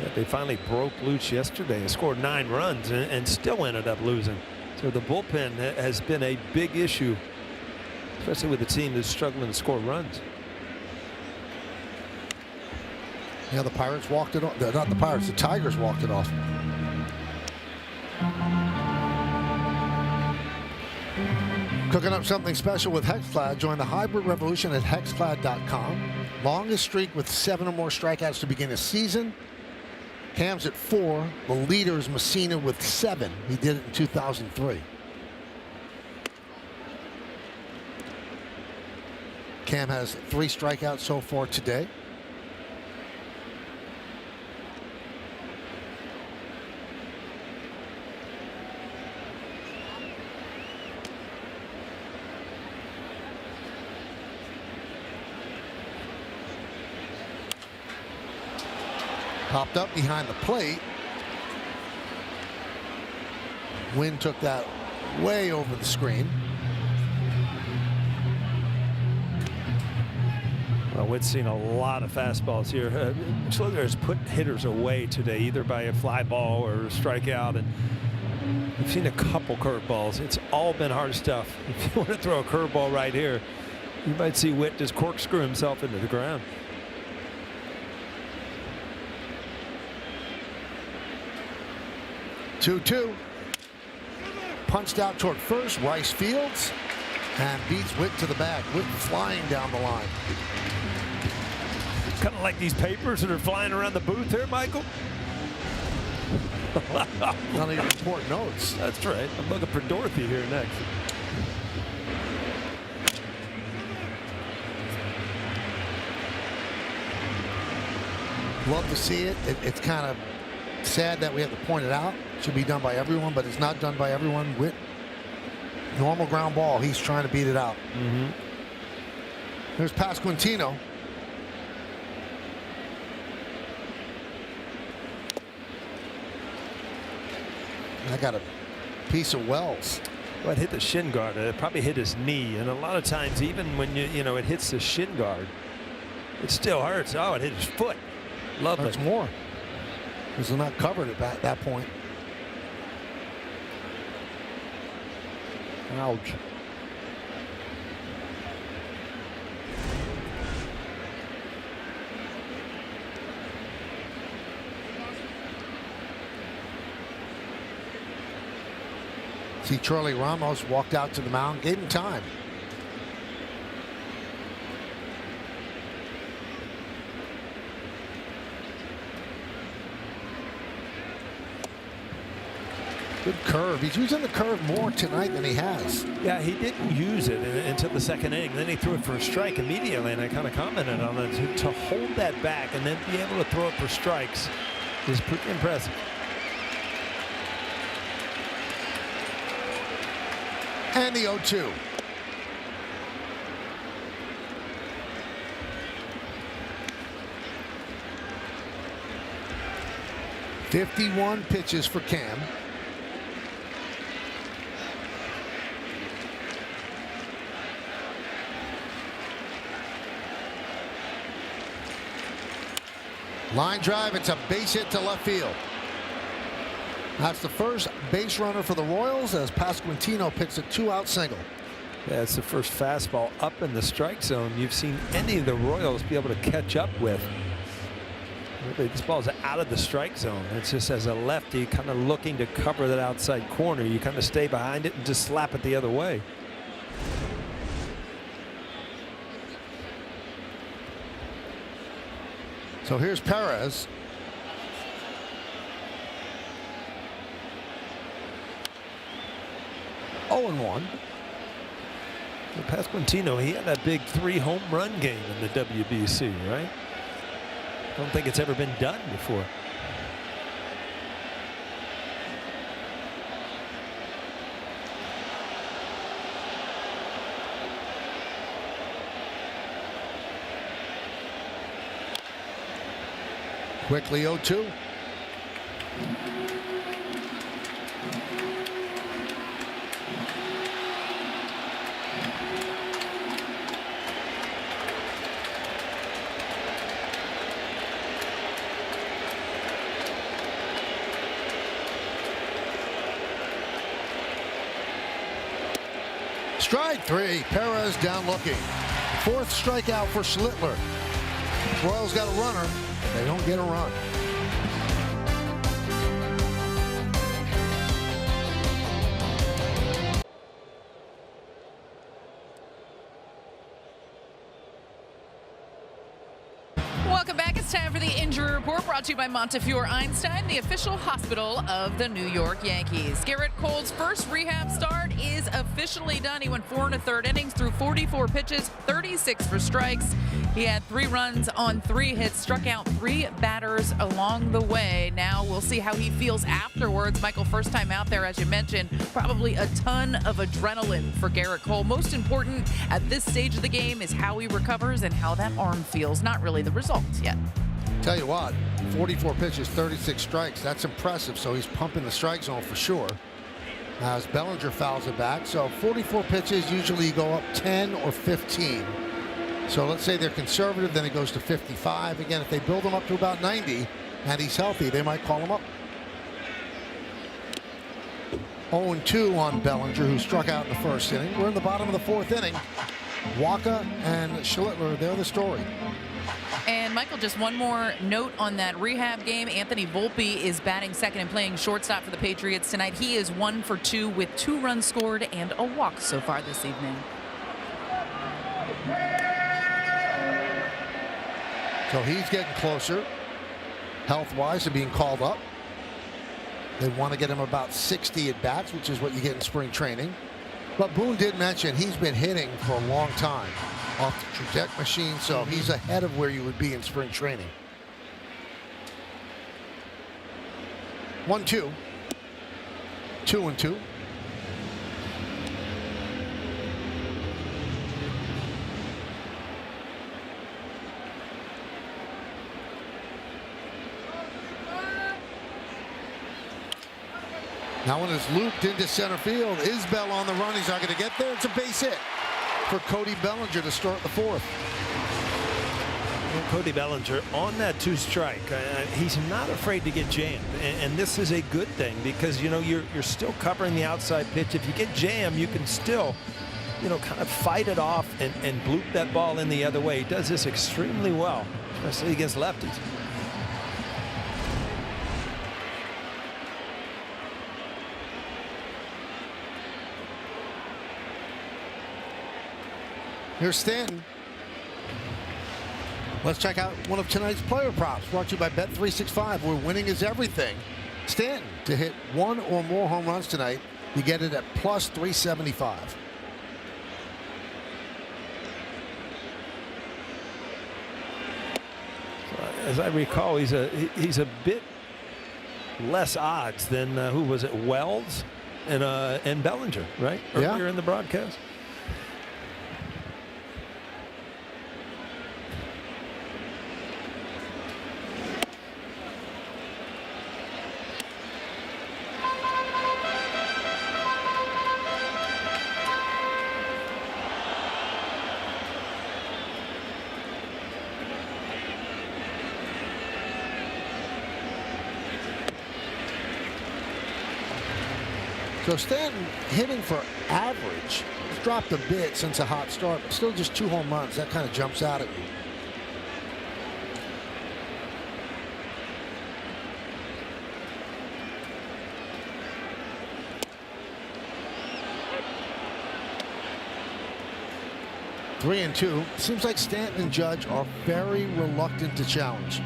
Yeah, they finally broke loose yesterday and scored 9 runs and still ended up losing. So the bullpen has been a big issue, especially with a team that's struggling to score runs. Yeah, the Pirates walked it off. Not the Pirates, the Tigers walked it off. Cooking up something special with Hexclad. Join the hybrid revolution at hexclad.com. Longest streak with 7 or more strikeouts to begin a season. Cam's at 4. The leader is Messina with 7. He did it in 2003. Cam has 3 strikeouts so far today. Popped up behind the plate. Wind took that way over the screen. Well, Witt's seen a lot of fastballs here. Schluger has put hitters away today, either by a fly ball or a strikeout, and we've seen a couple curveballs. It's all been hard stuff. If you want to throw a curveball right here, you might see Witt just corkscrew himself into the ground. Two. Punched out toward first. Rice fields and beats Witt to the bag. Witt flying down the line. Kind of like these papers that are flying around the booth here, Michael. None of your important notes. That's right. I'm looking for Dorothy here next. Love to see it. It's kind of sad that we have to point it out. It should be done by everyone, but it's not done by everyone. Witt, normal ground ball. He's trying to beat it out. There's Pasquantino. I got a piece of Wells. Well, it hit the shin guard. It probably hit his knee, and a lot of times, even when it hits the shin guard, it still hurts. Oh, it hit his foot. Lovely. Hurts more because they're not covered at that point. Ouch. See, Charlie Ramos walked out to the mound, gave him time. Good curve. He's using the curve more tonight than he has. Yeah, he didn't use it until the second inning. Then he threw it for a strike immediately, and I kind of commented on it. To hold that back and then be able to throw it for strikes is pretty impressive. And the 0-2. "51 pitches for Cam. Line drive. It's a base hit to left field. That's the first base runner for the Royals as Pasquantino picks a 2-out single. Yeah, it's the first fastball up in the strike zone you've seen any of the Royals be able to catch up with. This ball's out of the strike zone. It's just, as a lefty, kind of looking to cover that outside corner, you kind of stay behind it and just slap it the other way. So here's Perez. Oh, and 1. Pasquantino, he had that big 3-home run game in the WBC, right? I don't think it's ever been done before. Quickly 0-2. Strike three. Perez down looking. Fourth strikeout for Schlittler. Royals got a runner. They don't get a run. Welcome back. It's time for the injury report, brought to you by Montefiore Einstein, the official hospital of the New York Yankees. Garrett Cole's first rehab start is officially done. He went 4 1/3 innings through 44 pitches, 36 for strikes. He had 3 runs on 3 hits, struck out 3 batters along the way. Now we'll see how he feels afterwards. Michael, first time out there, as you mentioned, probably a ton of adrenaline for Garrett Cole. Most important at this stage of the game is how he recovers and how that arm feels, not really the results yet. Tell you what, 44 pitches, 36 strikes. That's impressive. So he's pumping the strike zone for sure. As Bellinger fouls it back. So 44 pitches, usually you go up 10 or 15. So let's say they're conservative, then it goes to 55. Again, if they build him up to about 90 and he's healthy, they might call him up. 0-2 on Bellinger, who struck out in the first inning. We're in the bottom of the 4th inning. Waka and Schlittler, they're the story. And Michael, just one more note on that rehab game. Anthony Volpe is batting second and playing shortstop for the Patriots tonight. He is 1 for 2 with 2 runs scored and a walk so far this evening. So he's getting closer, health-wise, to being called up. They want to get him about 60 at-bats, which is what you get in spring training. But Boone did mention he's been hitting for a long time off the trajectory machine, so he's ahead of where you would be in spring training. 1-2. 2-2. Now when it's looped into center field, Isbell on the run. He's not going to get there. It's a base hit for Cody Bellinger to start the 4th. Well, Cody Bellinger on that 2 strike. He's not afraid to get jammed, and this is a good thing because you're still covering the outside pitch. If you get jammed, you can still kind of fight it off and bloop that ball in the other way. He does this extremely well, especially against lefties. Here's Stanton. Let's check out one of tonight's player props, brought to you by Bet365, where winning is everything. Stanton to hit 1 or more home runs tonight. You get it at plus 375. As I recall, he's a bit less odds than who was it, Wells and Bellinger, right? Earlier in the broadcast. So Stanton hitting for average. He's dropped a bit since a hot start, but still just 2 home runs. That kind of jumps out at you. Three and 2. Seems like Stanton and Judge are very reluctant to challenge.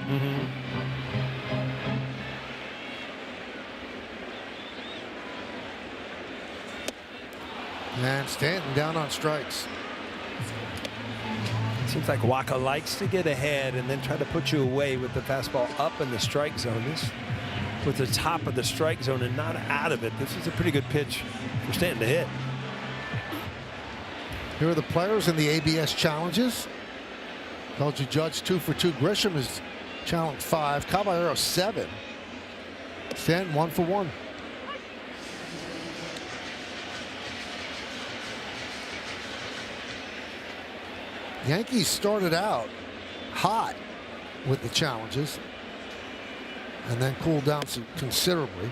And Stanton down on strikes. Seems like Waka likes to get ahead and then try to put you away with the fastball up in the strike zone. This with the top of the strike zone and not out of it. This is a pretty good pitch for Stanton to hit. Here are the players in the ABS challenges. Told you Judge 2 for 2. Grisham is Challenge 5. Caballero 7. Stanton 1 for 1. Yankees started out hot with the challenges and then cooled down considerably.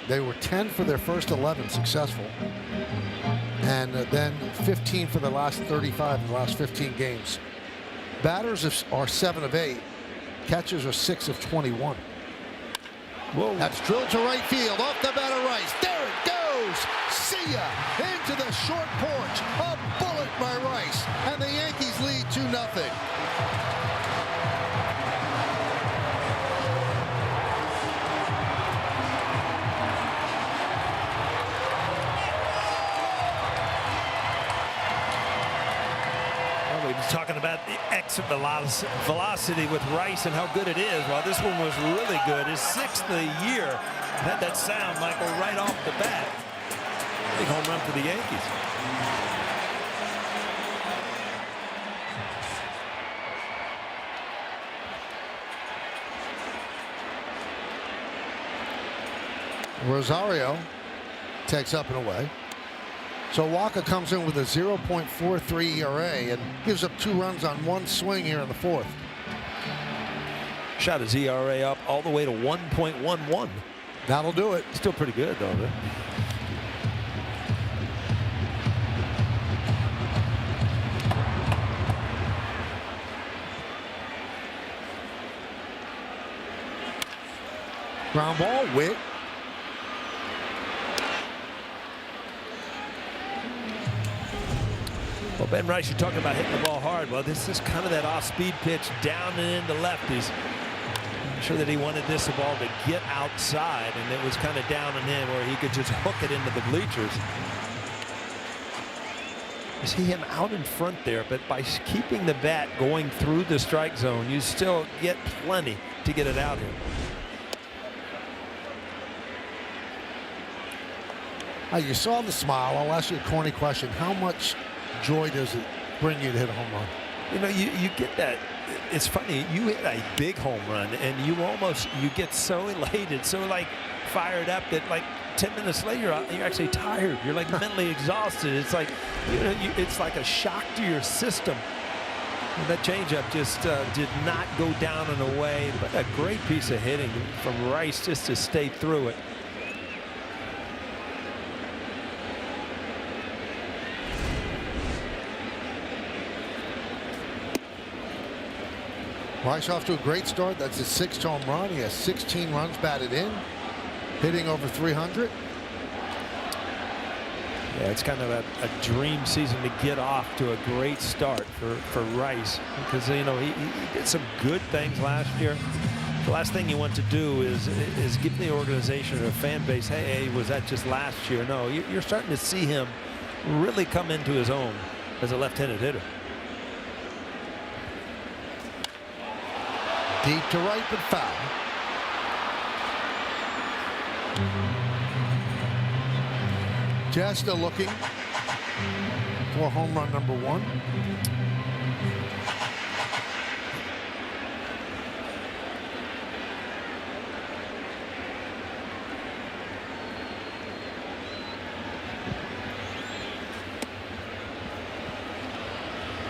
They were 10 for their first 11 successful, and then 15 for the last 35 in the last 15 games. Batters are 7 of 8. Catchers are 6 of 21. Whoa. That's drilled to right field off the bat of Rice. There it goes. See ya. Into the short porch. A bullet by Rice. And the Yankees lead 2-0. Talking about the exit velocity with Rice and how good it is. Well, this one was really good. His 6th of the year. Had that sound, Michael, right off the bat. Big home run for the Yankees. Rosario takes up and away. So Walker comes in with a 0.43 ERA and gives up 2 runs on 1 swing here in the 4th. Shot his ERA up all the way to 1.11. That'll do it. Still pretty good, though. Right? Ground ball, Witt. Well, Ben Rice, you're talking about hitting the ball hard. Well, this is kind of that off-speed pitch down and into lefties. I'm sure that he wanted this ball to get outside, and it was kind of down and in where he could just hook it into the bleachers. You see him out in front there, but by keeping the bat going through the strike zone, you still get plenty to get it out here. You saw the smile. I'll ask you a corny question. How much joy does it bring you to hit a home run? You know, you get that. It's funny. You hit a big home run, and you get so elated, so like fired up that like 10 minutes later you're actually tired. You're like mentally exhausted. It's like it's like a shock to your system. And that changeup just did not go down and away, but a great piece of hitting from Rice just to stay through it. Rice off to a great start. That's his 6th home run. He has 16 runs batted in, hitting over 300. Yeah, it's kind of a dream season to get off to a great start for Rice, because you know he did some good things last year. The last thing you want to do is give the organization or the fan base, hey, was that just last year? No, you're starting to see him really come into his own as a left-handed hitter. Deep to right, but foul. Jazz still looking for home run number 1.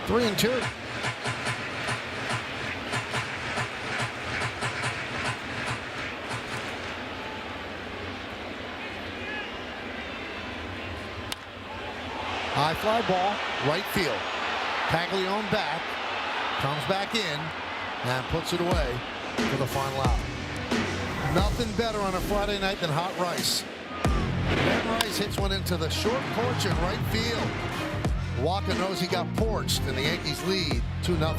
Three and 2. High fly ball, right field. Caglione back, comes back in, and puts it away for the final out. Nothing better on a Friday night than hot Rice. Ben Rice hits one into the short porch in right field. Walker knows he got porched, and the Yankees lead 2-0.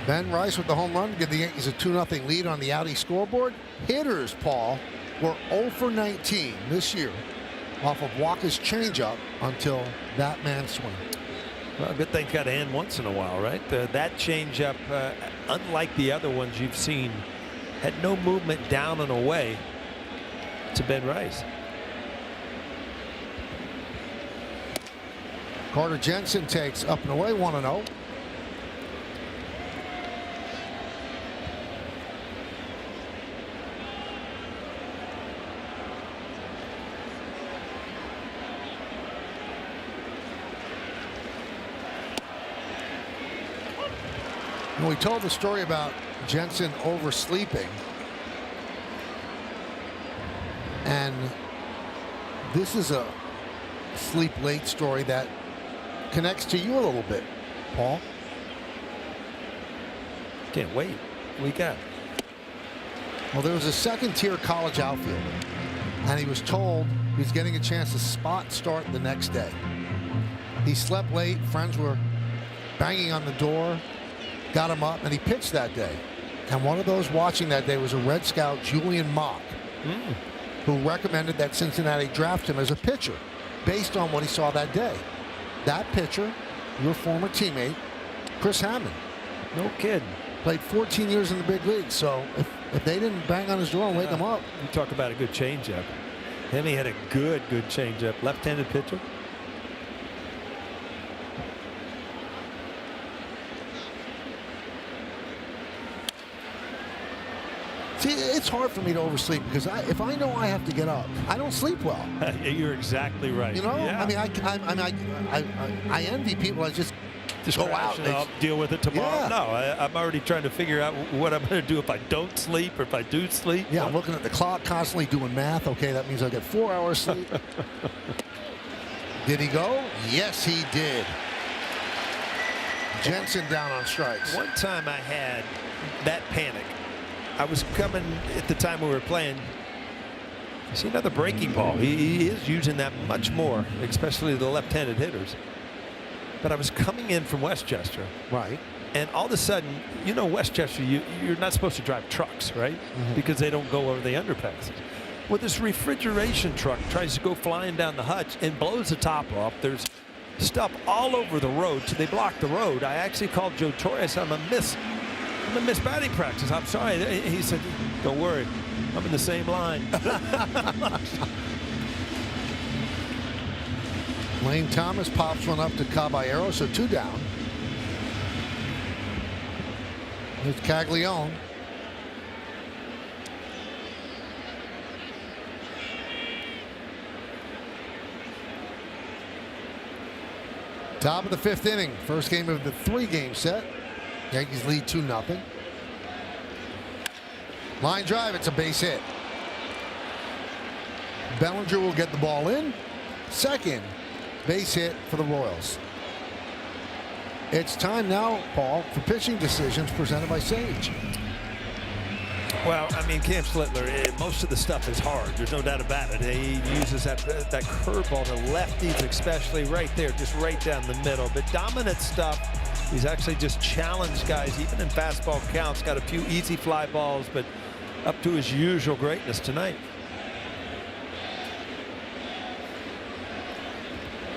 Ben Rice with the home run, give the Yankees a 2-0 lead on the Audi scoreboard. Hitters, Paul, were 0 for 19 this year off of Walker's changeup until that man swing. Well, good thing's got to end once in a while, right? That changeup, unlike the other ones you've seen, had no movement down and away to Ben Rice. Carter Jensen takes up and away 1-0. we told the story about Jensen oversleeping. And this is a sleep late story that connects to you a little bit, Paul. Can't wait. What we got? Well, there was a second-tier college outfielder, and he was told he was getting a chance to spot start the next day. He slept late. Friends were banging on the door, got him up, and he pitched that day. And one of those watching that day was a Red Scout, Julian Mock, who recommended that Cincinnati draft him as a pitcher based on what he saw that day. That pitcher, your former teammate, Chris Hammond. No kidding. Played 14 years in the big leagues, so if they didn't bang on his door and wake him up. You talk about a good changeup. Hemi had a good changeup. Left-handed pitcher. See, it's hard for me to oversleep because if I know I have to get up, I don't sleep well. You're exactly right. You know, Yeah. I envy people that just go out and I'll deal with it tomorrow. Yeah. No, I'm already trying to figure out what I'm going to do if I don't sleep or if I do sleep. Yeah, I'm looking at the clock, constantly doing math. Okay, that means I get 4 hours sleep. Did he go? Yes, he did. Jensen down on strikes. One time I had that panic. I was coming at the time we were playing. You see another breaking ball. He is using that much more, especially the left-handed hitters. But I was coming in from Westchester. Right. And all of a sudden, you know, Westchester, you're not supposed to drive trucks, right? Because they don't go over the underpasses. Well, this refrigeration truck tries to go flying down the hutch and blows the top off. There's stuff all over the road, so they block the road. I actually called Joe Torre. I said, I'm going to miss batting practice. I'm sorry. He said, don't worry. I'm in the same line. Lane Thomas pops one up to Caballero, so 2 down. Here's Caglione. Top of the 5th inning. First game of the 3-game set. Yankees lead 2-0. Line drive, it's a base hit. Bellinger will get the ball in. Second base hit for the Royals. It's time now, Paul, for pitching decisions presented by Sage. Well, I mean, Cam Slittler, most of the stuff is hard. There's no doubt about it. He uses that curveball to lefties, especially right there, just right down the middle. But dominant stuff, he's actually just challenged guys, even in fastball counts. Got a few easy fly balls, but up to his usual greatness tonight.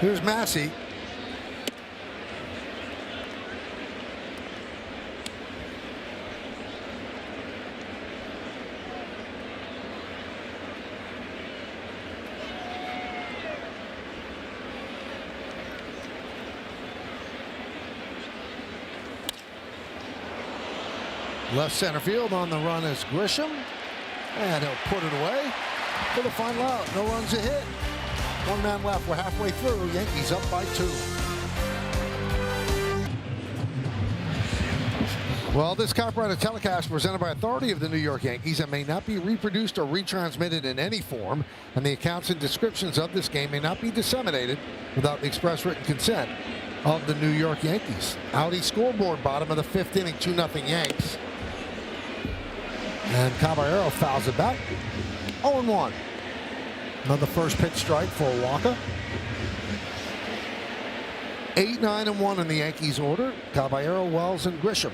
Here's Massey. Left center field. On the run is Grisham, and he'll put it away for the final out. No runs a hit. 1 man left. We're halfway through. Yankees up by 2. Well, this copyrighted telecast presented by authority of the New York Yankees and may not be reproduced or retransmitted in any form, and the accounts and descriptions of this game may not be disseminated without the express written consent of the New York Yankees. Audi scoreboard, bottom of the 5th inning, 2-0 Yanks. And Caballero fouls it back. 0-1. Another first pitch strike for Walker. 8, 9, and 1 in the Yankees order. Caballero, Wells, and Grisham.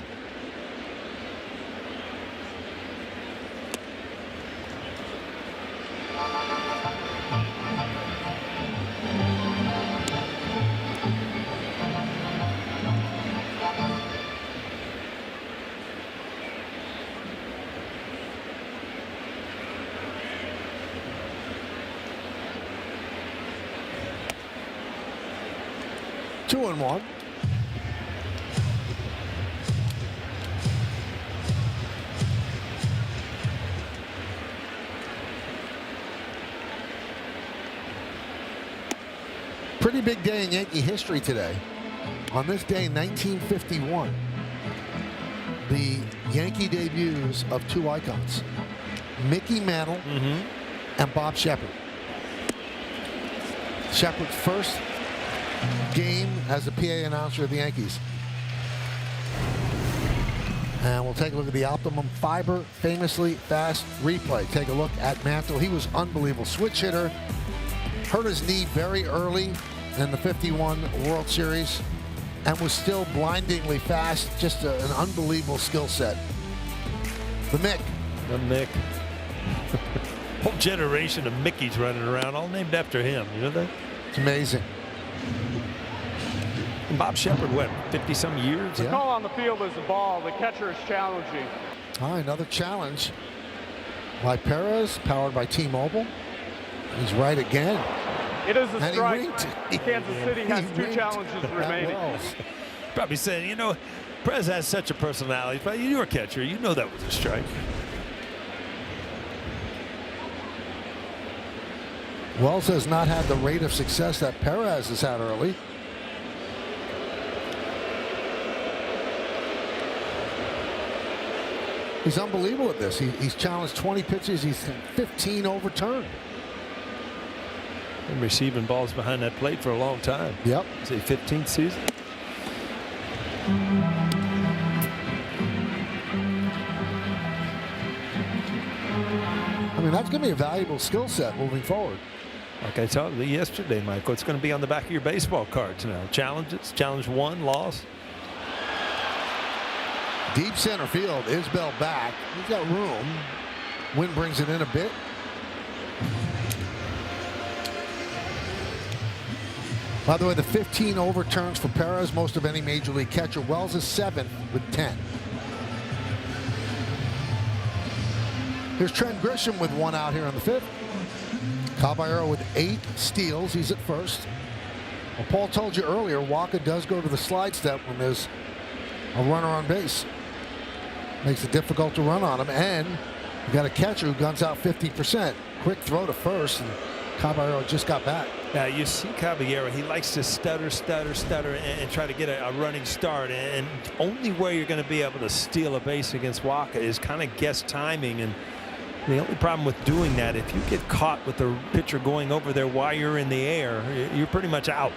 Two and one. Pretty big day in Yankee history today. On this day, 1951, the Yankee debuts of two icons, Mickey Mantle and Bob Shepard. Shepard's first game as a PA announcer of the Yankees. And we'll take a look at the Optimum Fiber Famously Fast replay. Take a look at Mantle. He was unbelievable. Switch hitter. Hurt his knee very early in the 51 World Series and was still blindingly fast. Just an unbelievable skill set. The Mick. The Mick. Whole generation of Mickeys running around, all named after him. You know that? It's amazing. And Bob Shepard, what, 50-some years? The call on the field is the ball. The catcher is challenging. All right, another challenge by Perez, powered by T-Mobile. He's right again. It is a And he strike. winked. Kansas City has He two winked. challenges remaining. Well, Probably saying, you know, Perez has such a personality, but you're a catcher. You know that was a strike. Wells has not had the rate of success that Perez has had early. He's unbelievable at this. He's challenged 20 pitches. He's 15 overturned. Been receiving balls behind that plate for a long time. Yep. Is it 15th season? I mean, that's going to be a valuable skill set moving forward. Like I told you yesterday, Michael, it's going to be on the back of your baseball cards now. Challenges, challenge one, loss. Deep center field. Isbell back. He's got room. Wind brings it in a bit. By the way, the 15 overturns for Perez, most of any major league catcher. Wells is 7th with 10. Here's Trent Grisham with 1 out here in the 5th. Caballero with 8 steals. He's at first. Well, Paul told you earlier, Walker does go to the slide step when there's a runner on base. Makes it difficult to run on him. And you got a catcher who guns out 50%. Quick throw to first, and Caballero just got back. Now, you see Caballero, he likes to stutter, and try to get a running start. And only way you're going to be able to steal a base against Walker is kind of guess timing. And the only problem with doing that, if you get caught with the pitcher going over there while you're in the air, you're pretty much out.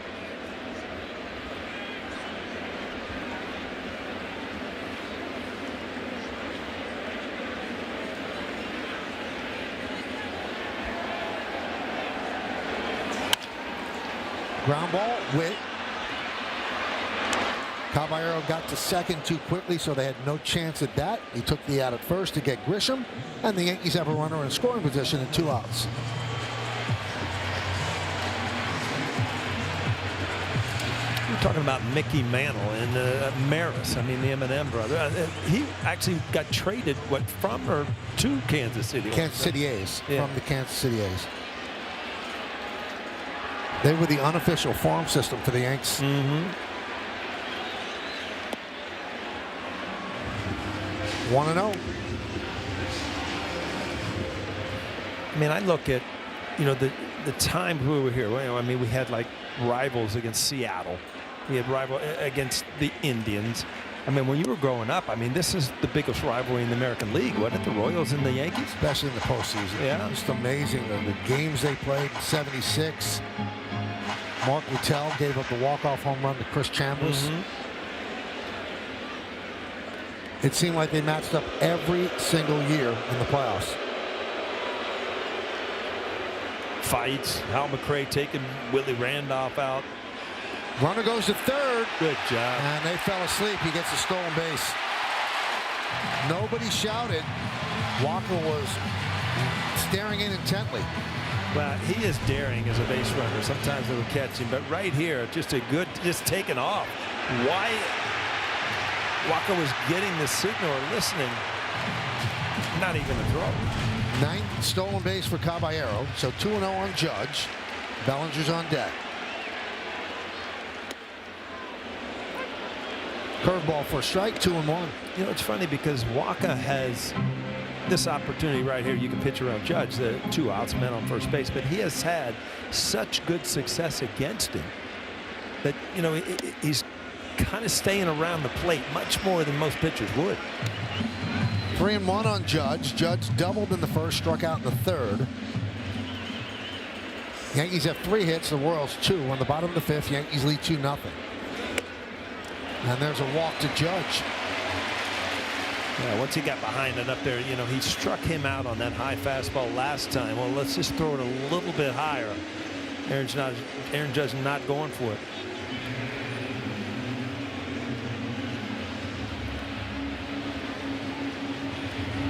Ground ball, Witt. Caballero got to second too quickly, so they had no chance at that. He took the out at first to get Grisham, and the Yankees have a runner in scoring position and 2 outs. We're talking about Mickey Mantle and Maris, I mean the M&M brother. He actually got traded, from or to Kansas City? Kansas City A's, Yeah. from the Kansas City A's. They were the unofficial farm system for the Yanks. Mm-hmm. 1-0. I mean, I look at, the time we were here. Well, I mean, we had like rivals against Seattle. We had rival against the Indians. I mean, when you were growing up, I mean, this is the biggest rivalry in the American League, wasn't it? The Royals and the Yankees? Especially in the postseason. Yeah. Just amazing. The games they played in 76. Mark Littell gave up the walk-off home run to Chris Chambers. Mm-hmm. It seemed like they matched up every single year in the playoffs. Fights. Hal McRae taking Willie Randolph out. Runner goes to third. Good job. And they fell asleep. He gets a stolen base. Nobody shouted. Walker was staring in intently. Well, he is daring as a base runner. Sometimes they will catch him, but right here, just taking off. Why Walker was getting the signal or listening, not even a throw. 9th stolen base for Caballero. So 2-0 on Judge. Bellinger's on deck. Curveball for a strike, 2-1. You know, it's funny because Walker has this opportunity right here. You can pitch around Judge, the 2 outs, men on first base, but he has had such good success against him that, he's kind of staying around the plate much more than most pitchers would. 3-1 on Judge. Judge doubled in the first, struck out in the third. Yankees have 3 hits, the Royals 2. On the bottom of the 5th, Yankees lead 2-0. And there's a walk to Judge. Yeah, once he got behind it up there, you know, he struck him out on that high fastball last time. Well, let's just throw it a little bit higher. Aaron Judge not going for it.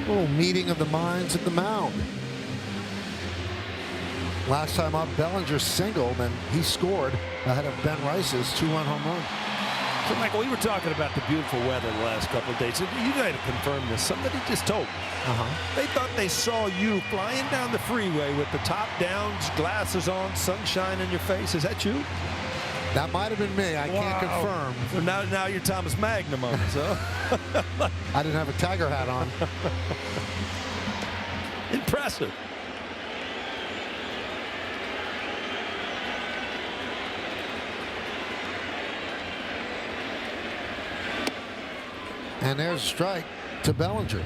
Little meeting of the minds at the mound. Last time up, Bellinger singled, and he scored ahead of Ben Rice's 2-run home run. So, Michael, we were talking about the beautiful weather the last couple of days. You got to confirm this. Somebody just told me. They thought they saw you flying down the freeway with the top down, glasses on, sunshine in your face. Is that you? That might have been me. I can't confirm. So now you're Thomas Magnum on us, huh? I didn't have a Tiger hat on. Impressive. And there's a strike to Bellinger.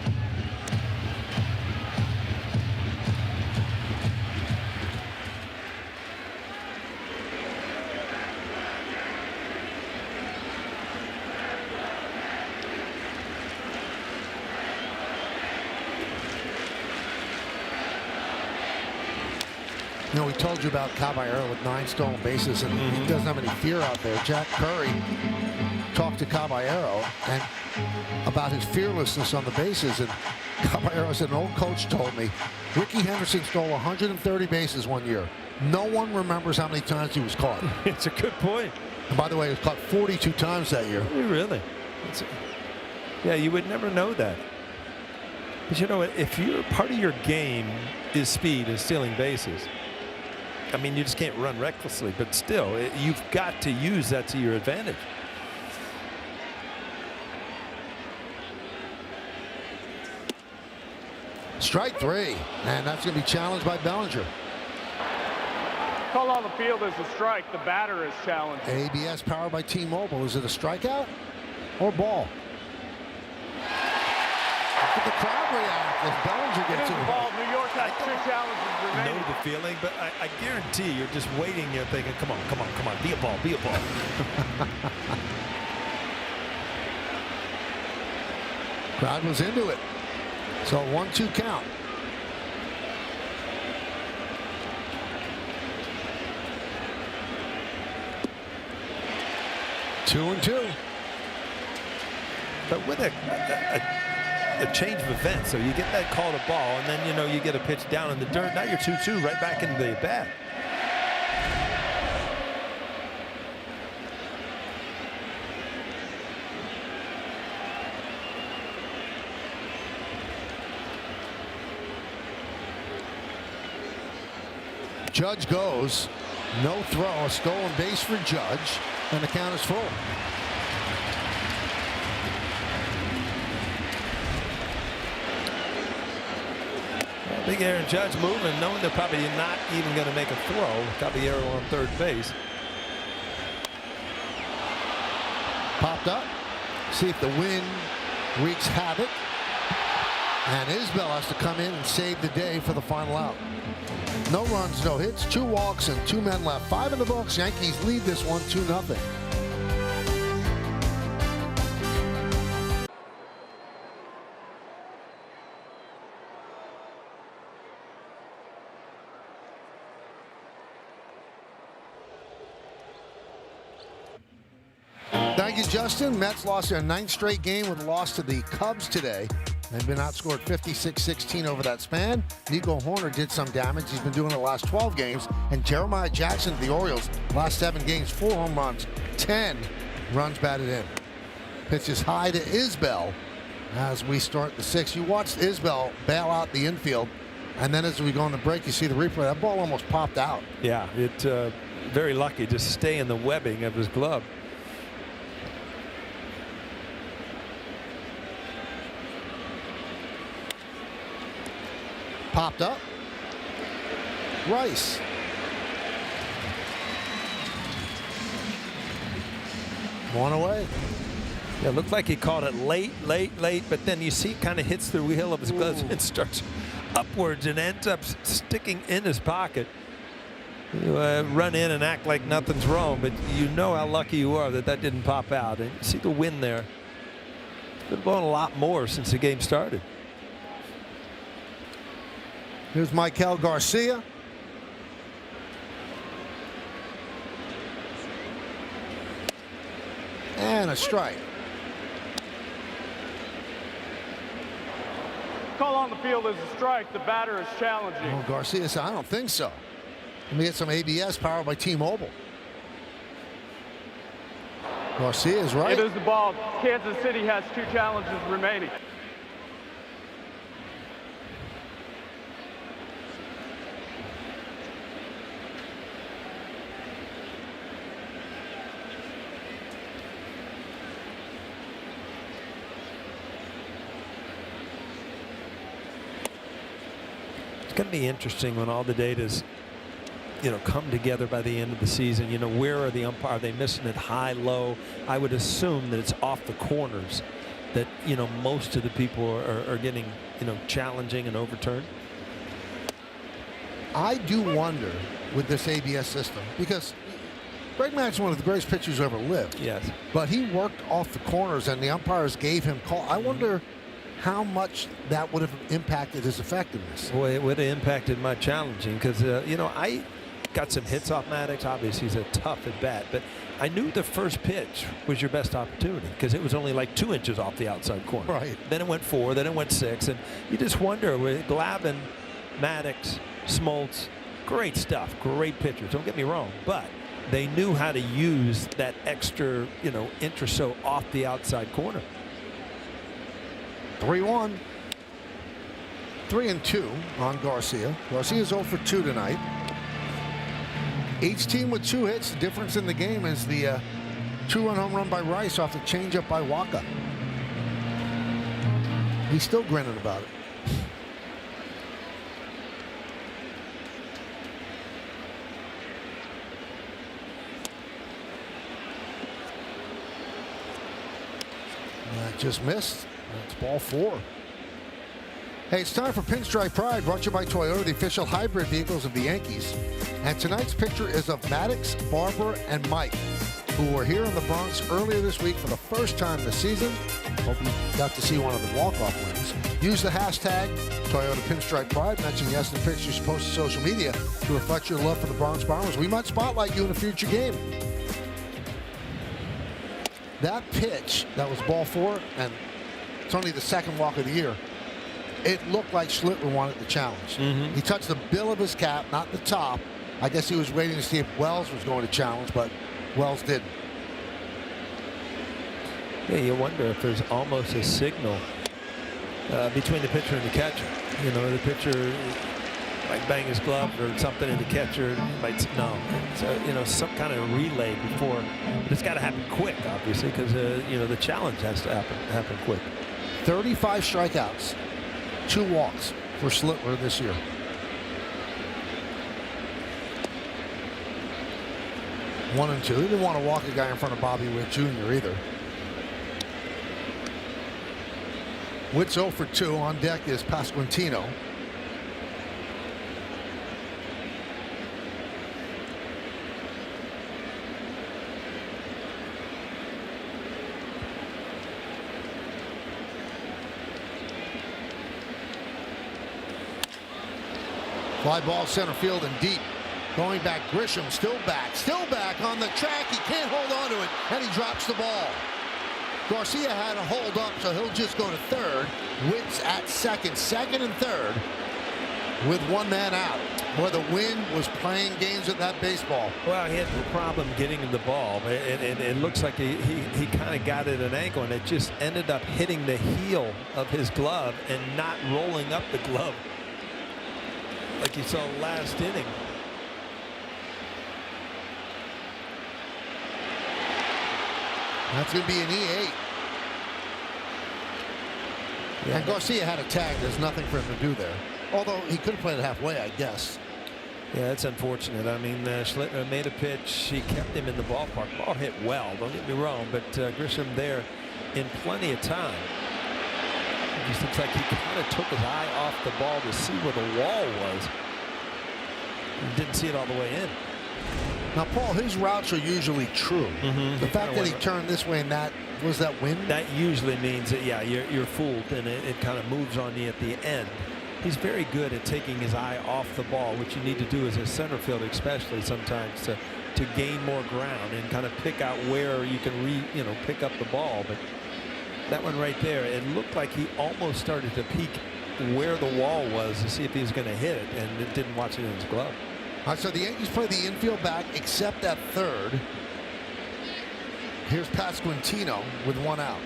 You know, we told you about Caballero with 9 stolen bases, and he doesn't have any fear out there. Jack Curry talked to Caballero and about his fearlessness on the bases, and Caballero said, an old coach told me, Ricky Henderson stole 130 bases one year. No one remembers how many times he was caught. It's a good point. And by the way, he was caught 42 times that year. Really? Yeah, you would never know that. But you know what? If part of your game is speed and stealing bases, I mean, you just can't run recklessly, but still, you've got to use that to your advantage. Strike 3, and that's going to be challenged by Bellinger. Call on the field is a strike. The batter is challenged. ABS powered by T-Mobile. Is it a strikeout or ball? Look at the crowd react if Bellinger It gets is it. a ball. New York has 2 challenges remaining. Know the feeling, but I guarantee you're just waiting there thinking, come on, be a ball, be a ball. Crowd was into it. So 1-2 count. Two and 2. But with a change of events, so you get that call to ball, and then, you know, you get a pitch down in the dirt. Now you're 2-2 right back into the bat. Judge goes. No throw. A stolen base for Judge. And the count is full. Big Aaron Judge moving, knowing they're probably not even going to make a throw. Caballero on third base. Popped up. See if the wind wreaks havoc. And Isbell has to come in and save the day for the final out. No runs, no hits, 2 walks, and 2 men left. 5 in the books. Yankees lead this one 2-0. Thank you, Justin. Mets lost their 9th straight game with a loss to the Cubs today. They've been outscored 56-16 over that span. Nico Horner did some damage. He's been doing it the last 12 games. And Jeremiah Jackson of the Orioles, last 7 games, 4 home runs, 10 runs batted in. Pitches high to Isbell as we start the 6th. You watched Isbell bail out the infield. And then as we go on the break, you see the replay. That ball almost popped out. Yeah, very lucky to stay in the webbing of his glove. Popped up. Rice. One away. Yeah, it looked like he caught it late, but then you see it kind of hits the wheel of his gloves and starts upwards and ends up sticking in his pocket. You run in and act like nothing's wrong, but you know how lucky you are that that didn't pop out. And you see the wind there. It's been blowing a lot more since the game started. Here's Michael Garcia. And a strike. Call on the field is a strike. The batter is challenging. Oh, Garcia said, I don't think so. Let me get some ABS powered by T-Mobile. Garcia is right. It is the ball. Kansas City has 2 challenges remaining. It's going to be interesting when all the data's, come together by the end of the season. Where are the umpires? Are they missing it high, low? I would assume that it's off the corners that, most of the people are getting, challenging and overturned. I do wonder with this ABS system, because Greg Maddux is one of the greatest pitchers who ever lived. Yes. But he worked off the corners and the umpires gave him call. I wonder how much that would have impacted his effectiveness. Boy, it would have impacted my challenging because, I got some hits off Maddux. Obviously, he's a tough at bat, but I knew the first pitch was your best opportunity because it was only like 2 inches off the outside corner. Right. Then it went 4, then it went 6, and you just wonder with Glavine, Maddux, Smoltz, great stuff, great pitchers. Don't get me wrong, but they knew how to use that extra, inch or so off the outside corner. 3-1. 3-2 on Garcia. Garcia's 0 for 2 tonight. Each team with 2 hits. The difference in the game is the 2-run home run by Rice off the changeup by Waka. He's still grinning about it. Just missed. It's ball 4. Hey, it's time for Pinstripe Pride, brought to you by Toyota, the official hybrid vehicles of the Yankees. And tonight's picture is of Maddux, Barber, and Mike, who were here in the Bronx earlier this week for the first time this season. Hope you got to see one of the walk-off wins. Use the hashtag Toyota Pinstripe Pride. Mention yes in pictures posted to social media to reflect your love for the Bronx Bombers. We might spotlight you in a future game. That pitch, that was ball 4, and it's only the second walk of the year. It looked like Schlittler wanted the challenge. He touched the bill of his cap, not the top. I guess he was waiting to see if Wells was going to challenge, but Wells didn't. Yeah, you wonder if there's almost a signal between the pitcher and the catcher. The pitcher might bang his glove or something, and the catcher might no. So, some kind of relay before. But it's got to happen quick, obviously, because the challenge has to happen quick. 35 strikeouts, 2 walks for Schlittler this year. One and 2. He didn't want to walk a guy in front of Bobby Witt Jr. either. Witt's 0 for 2. On deck is Pasquantino. Fly ball center field and deep. Going back, Grisham still back on the track. He can't hold on to it, and he drops the ball. Garcia had a hold up, so he'll just go to third. Witt's at second and third with 1 man out. Boy, the wind was playing games with that baseball. Well, he had no problem getting the ball. It looks like he kind of got it at an angle, and it just ended up hitting the heel of his glove and not rolling up the glove like you saw last inning. That's going to be an E8. Yeah. And Garcia had a tag. There's nothing for him to do there. Although he could have played it halfway, I guess. Yeah, it's unfortunate. I mean, Schlittler made a pitch. He kept him in the ballpark. Ball hit well, don't get me wrong, but Grisham there in plenty of time. It just looks like he kind of took his eye off the ball to see where the wall was. He didn't see it all the way in. Now, Paul, his routes are usually true. The fact that he turned this way and that, was that wind? That usually means that, yeah, you're fooled, and it kind of moves on you at the end. He's very good at taking his eye off the ball, which you need to do as a center fielder, especially sometimes to gain more ground and kind of pick out where you can pick up the ball. But that one right there, it looked like he almost started to peek where the wall was to see if he was going to hit it, and it didn't watch it in his glove. All right, so the Yankees play the infield back except at third. Here's Pasquantino with one out.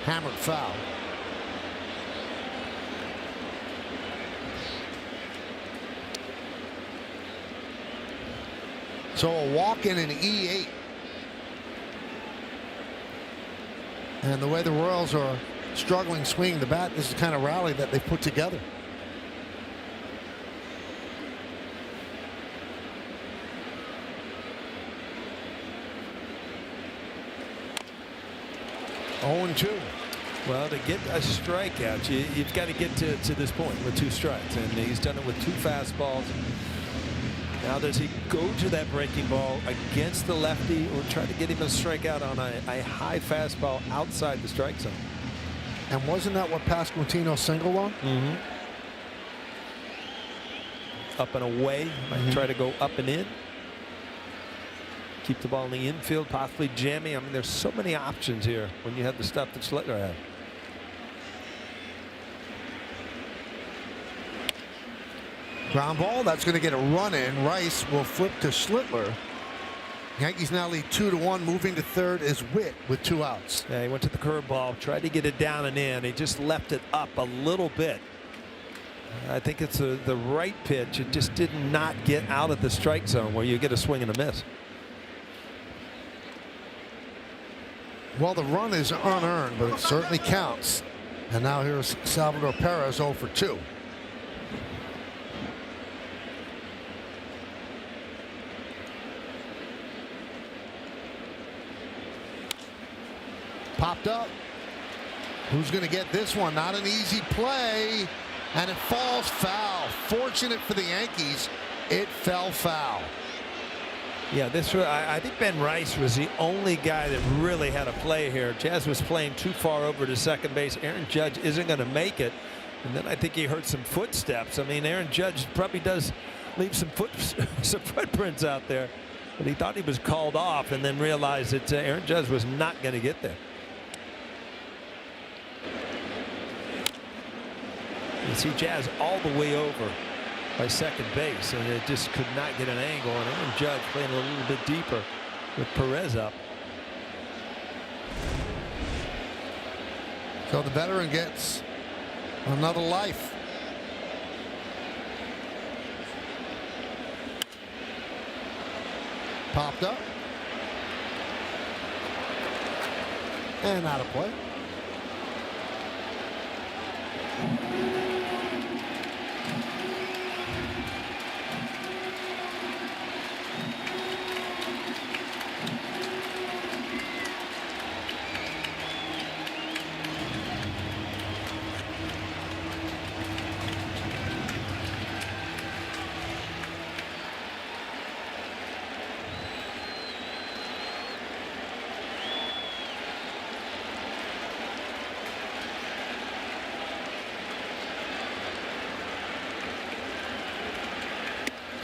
Hammered foul. So a walk in an E8. And the way the Royals are struggling swinging the bat, this is the kind of rally that they've put together. Oh, 0-2. Well, to get a strikeout, you've got to get to this point with 2 strikes, and he's done it with 2 fastballs. Now, does he go to that breaking ball against the lefty or try to get him a strikeout on a high fastball outside the strike zone? And wasn't that what Pasquantino singled on? Up and away. Might try to go up and in. Keep the ball in the infield, possibly jamming. I mean, there's so many options here when you have the stuff that Schlittler had. Ground ball, that's going to get a run in. Rice will flip to Schlittler. Yankees now lead 2-1. Moving to third is Witt with 2 outs. Yeah, he went to the curveball, tried to get it down and in. He just left it up a little bit. I think it's the right pitch. It just did not get out of the strike zone where you get a swing and a miss. Well, the run is unearned, but it certainly counts. And now here's Salvador Perez 0 for 2. Popped up. Who's going to get this one? Not an easy play. And it falls foul. Fortunate for the Yankees, it fell foul. Yeah, I think Ben Rice was the only guy that really had a play here. Jazz was playing too far over to second base. Aaron Judge isn't going to make it. And then I think he heard some footsteps. I mean, Aaron Judge probably does leave some footprints out there. But he thought he was called off and then realized that Aaron Judge was not going to get there. You see Jazz all the way over by second base, and it just could not get an angle. And Aaron Judge playing a little bit deeper with Perez up. So the veteran gets another life. Popped up. And out of play.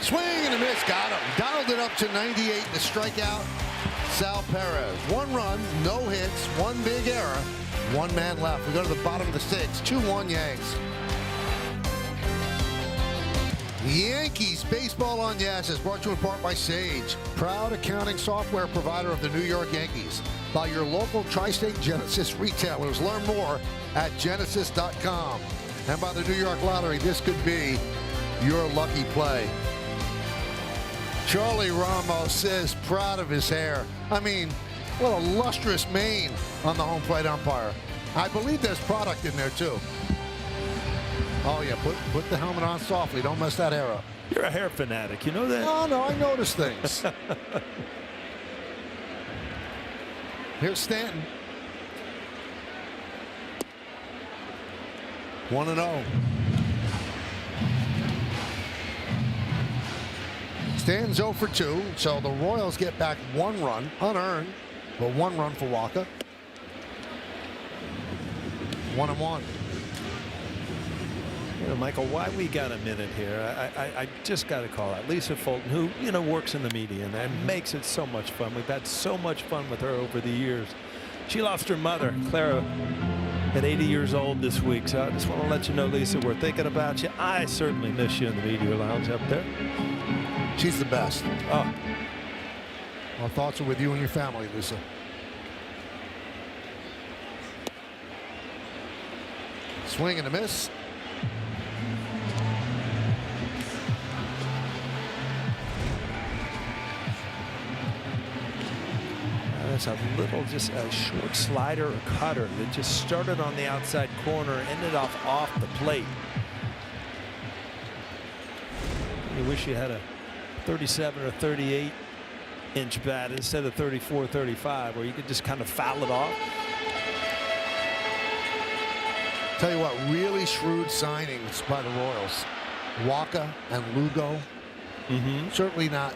Swing and a miss, got him. Dialed it up to 98 to strike out Sal Perez. 1 run, no hits, 1 big error, 1 man left. We go to the bottom of the 6th, 2-1 Yanks. Yankees baseball on Yes is brought to you in part by Sage, proud accounting software provider of the New York Yankees. By your local Tri-State Genesis retailers. Learn more at genesis.com. And by the New York Lottery, this could be your lucky play. Charlie Ramos is proud of his hair. I mean, what a lustrous mane on the home plate umpire. I believe there's product in there, too. Oh, yeah, put the helmet on softly. Don't mess that hair up. You're a hair fanatic. You know that? Oh, no, I notice things. Here's Stanton. 1-0. Stanton's 0 for 2, so the Royals get back 1 run, unearned, but 1 run for Walker. 1-1. You know, Michael, why we got a minute here, I just got to call out Lisa Fulton, who, you know, works in the media and makes it so much fun. We've had so much fun with her over the years. She lost her mother, Clara, at 80 years old this week. So I just want to let you know, Lisa, we're thinking about you. I certainly miss you in the media lounge up there. She's the best. Oh, Our thoughts are with you and your family, Lisa. Swing and a miss. that's a little, just a short slider or cutter that just started on the outside corner, ended off the plate. You wish you had a 37 or 38 inch bat instead of 34, 35, where you could just kind of foul it off. Tell you what, really shrewd signings by the Royals. Waka and Lugo. Certainly not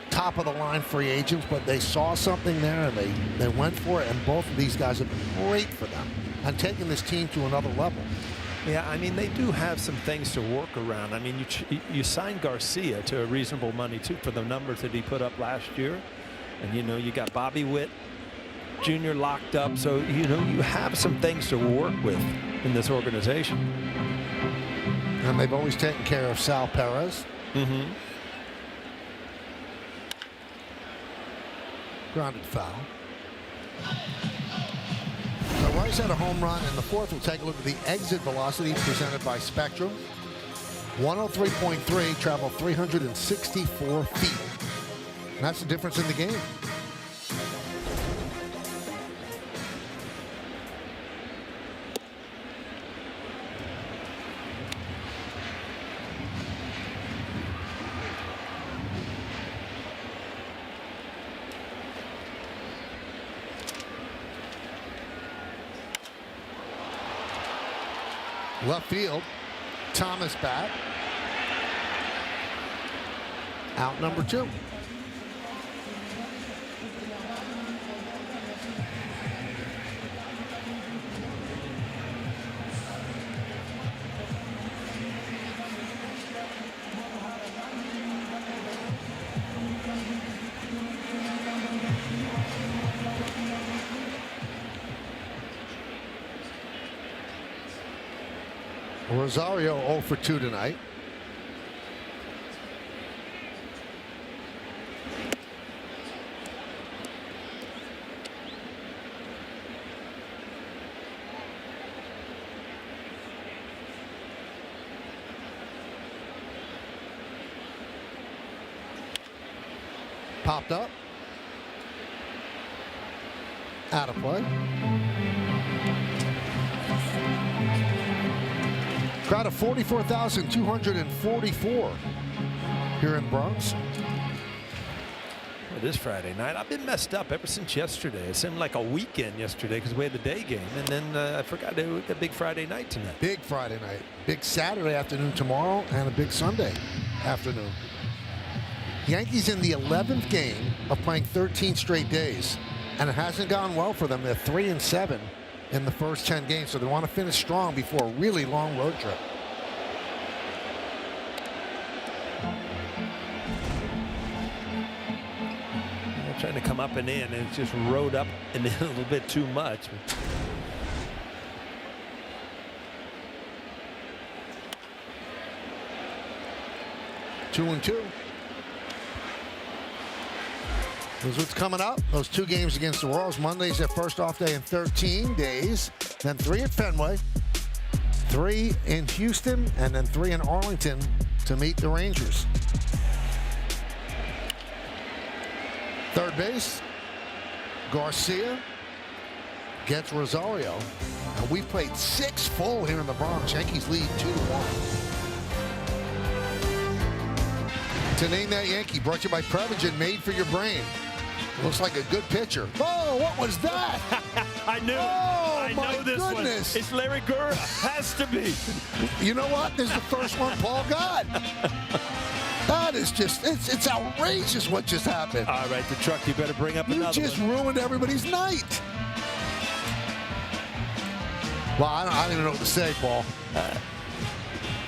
top of the line free agents, but they saw something there and they went for it, and both of these guys have been great for them and taking this team to another level. Yeah, I mean, they do have some things to work around. I mean, you signed Garcia to a reasonable money too for the numbers that he put up last year, and you know, you got Bobby Witt Jr. locked up, so you know, you have some things to work with in this organization. And they've always taken care of Sal Perez. Grounded foul. So Rice had a home run in the fourth. We'll take a look at the exit velocity presented by Spectrum. 103.3, travel 364 feet. And that's the difference in the game. Left field, Thomas back. Out number 2. Rosario 0 for 2 tonight. Popped up. Out of play. Crowd of 44,244 here in the Bronx. Well, this Friday night, I've been messed up ever since yesterday. It seemed like a weekend yesterday because we had the day game, and then I forgot to do a big Friday night tonight. Big Friday night, big Saturday afternoon tomorrow, and a big Sunday afternoon. Yankees in the 11th game of playing 13 straight days, and it hasn't gone well for them. They're 3-7. In the first 10 games, so they want to finish strong before a really long road trip. They're trying to come up and in, and it's just rode up and in a little bit too much. 2-2. Here's what's coming up. Those 2 games against the Royals. Monday's their first off day in 13 days. Then 3 at Fenway, 3 in Houston, and then 3 in Arlington to meet the Rangers. Third base, Garcia gets Rosario. And we played 6 full here in the Bronx. Yankees lead 2-1. To Name That Yankee, brought to you by Prevagen, made for your brain. Looks like a good pitcher. Oh, what was that? I knew. Oh, I my know this goodness. one. It's Larry Gura. Has to be. You know what? This is the first one Paul got. That is just, it's outrageous what just happened. All right, the truck, you better bring up You another just one. ruined everybody's night. Well, I don't even know what to say, Paul.